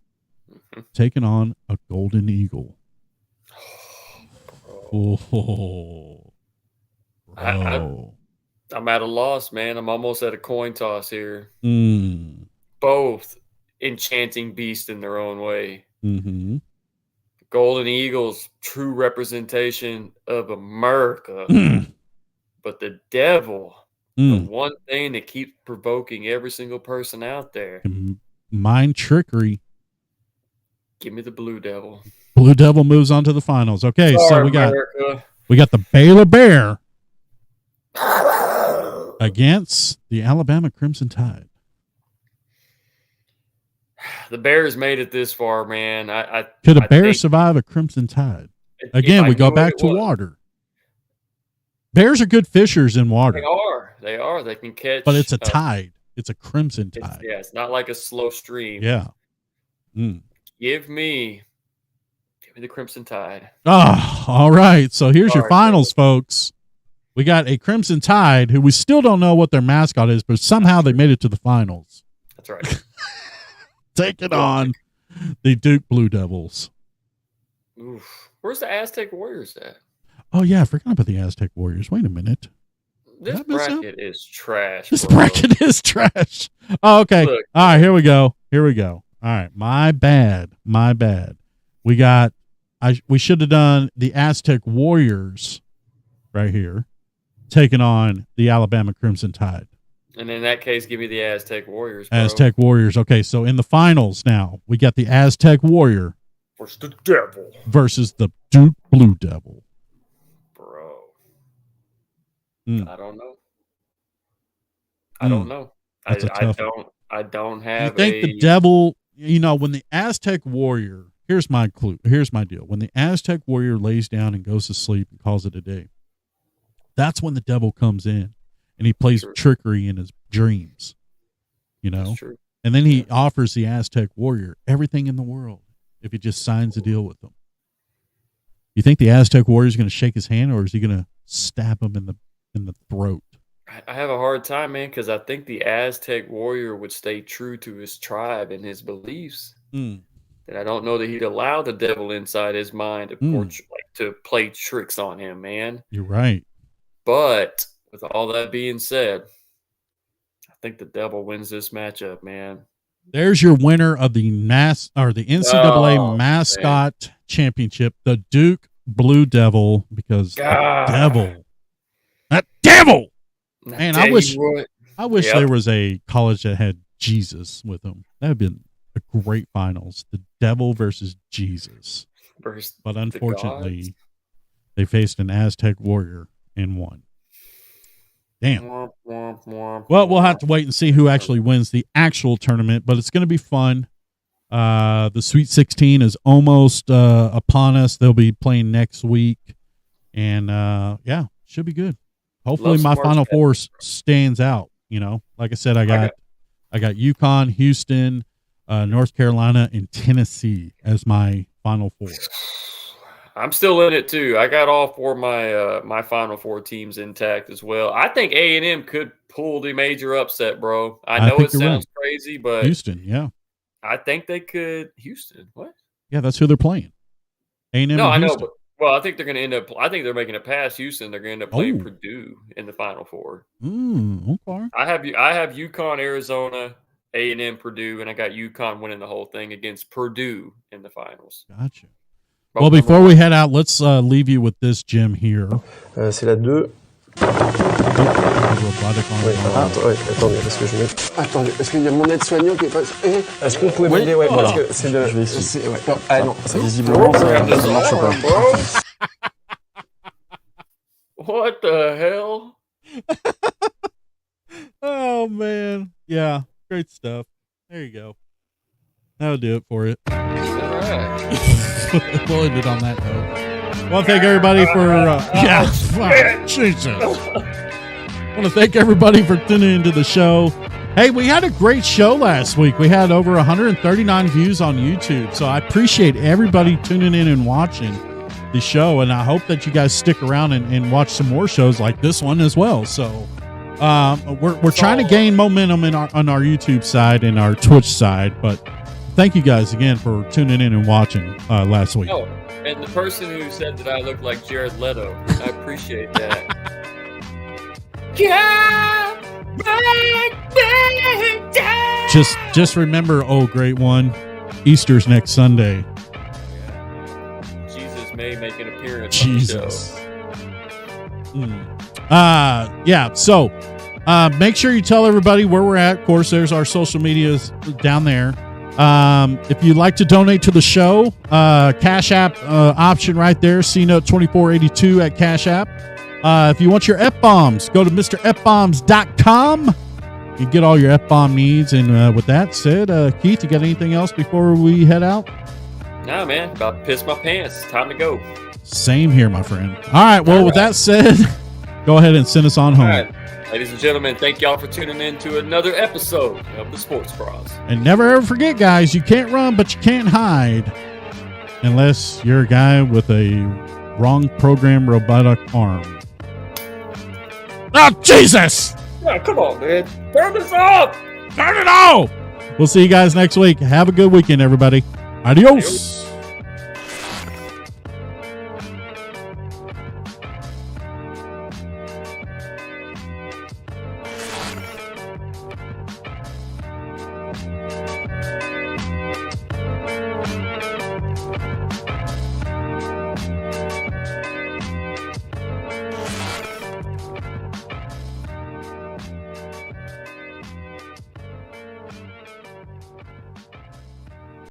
taking on a Golden Eagle. Oh. I'm at a loss, man. I'm almost at a coin toss here. Both enchanting beasts in their own way. Mm-hmm. Golden Eagles, true representation of America. But the devil, the one thing that keeps provoking every single person out there. Mind trickery. Give me the Blue Devil. Blue Devil moves on to the finals. Okay, Sorry, so we got the Baylor Bear against the Alabama Crimson Tide. The Bears made it this far, man. Could a bear survive a Crimson Tide? Again, we go back to water. Bears are good fishers in water. They are. They can catch. But it's a tide. It's a Crimson Tide. It's not like a slow stream. Yeah. Give me the Crimson Tide. All right. So here's your finals, folks. We got a Crimson Tide who we still don't know what their mascot is, but somehow they made it to the finals. That's right. Taking on the Duke Blue Devils. Oof. Where's the Aztec Warriors at? Oh, yeah. I forgot about the Aztec Warriors. Wait a minute. This bracket is trash. This bracket is trash. Oh, okay. Look. All right. Here we go. All right. My bad. We should have done the Aztec Warriors right here taking on the Alabama Crimson Tide. And in that case, give me the Aztec Warriors, bro. Aztec Warriors. Okay, so in the finals now, we got the Aztec Warrior versus the Devil versus the Duke Blue Devil. Bro. I don't know. I don't have. You think the Devil? When the Aztec Warrior. Here's my clue. Here's my deal. When the Aztec Warrior lays down and goes to sleep and calls it a day, that's when the Devil comes in. And he plays trickery in his dreams, That's true. And then he offers the Aztec Warrior everything in the world if he just signs a deal with them. You think the Aztec Warrior is going to shake his hand, or is he going to stab him in the throat? I have a hard time, man, because I think the Aztec Warrior would stay true to his tribe and his beliefs. And I don't know that he'd allow the Devil inside his mind to play tricks on him, man. You're right. But with all that being said, I think the Devil wins this matchup, man. There's your winner of the NCAA mascot championship, the Duke Blue Devil, because that devil. Man, I wish there was a college that had Jesus with them. That would have been a great finals. The Devil versus Jesus. But unfortunately, they faced an Aztec Warrior and won. Damn. Well, we'll have to wait and see who actually wins the actual tournament, but it's going to be fun. The Sweet 16 is almost upon us. They'll be playing next week, and should be good. Hopefully, my Final Four stands out. Like I said, I got UConn, Houston, North Carolina, and Tennessee as my Final Four. I'm still in it too. I got all four of my Final Four teams intact as well. I think A&M could pull the major upset, bro. I know it sounds crazy, but Houston, yeah. I think they could. Houston, what? Yeah, that's who they're playing. A&M. No, I know, Houston. but I think they're going to end up. I think they're making it past Houston. They're going to end up playing Purdue in the Final Four. Okay. I have UConn, Arizona, A&M, Purdue, and I got UConn winning the whole thing against Purdue in the finals. Gotcha. Well, before we head out, let's leave you with this, Jim, here. C'est la 2. Attendez, parce que je mets... Attendez, parce qu'il y a mon aide-soignant qui est pas... Est-ce que vous pouvez m'aider? Ouais, parce que c'est de... Je vais ici. Ah non, visiblement, ça ne marche pas. What the hell? Oh, man. Yeah, great stuff. There you go. That'll do it for it. All right. We'll end it on that note. Well, thank everybody for Jesus. I want to thank everybody for tuning into the show. Hey, we had a great show last week. We had over 139 views on YouTube, so I appreciate everybody tuning in and watching the show, and I hope that you guys stick around and watch some more shows like this one as well. So we're trying to gain momentum on our YouTube side and our Twitch side, but thank you guys again for tuning in and watching last week. Oh, and the person who said that I look like Jared Leto, I appreciate that. Just remember, oh great one, Easter's next Sunday. Jesus may make an appearance. Jesus. Yeah. So make sure you tell everybody where we're at. Of course, there's our social medias down there. If you'd like to donate to the show, Cash App option right there, CNote2482 at Cash App. If you want your F-bombs, go to MrFbombs.com. You get all your F-bomb needs. And with that said, Keith, you got anything else before we head out? Nah, man. About to piss my pants. Time to go. Same here, my friend. All right. Well, with that said, go ahead and send us on home. All right. Ladies and gentlemen, thank y'all for tuning in to another episode of the Sports Bros. And never ever forget, guys, you can't run, but you can't hide unless you're a guy with a wrong program robotic arm. Oh, Jesus! Yeah, come on, man. Turn this off! Turn it off! We'll see you guys next week. Have a good weekend, everybody. Adios.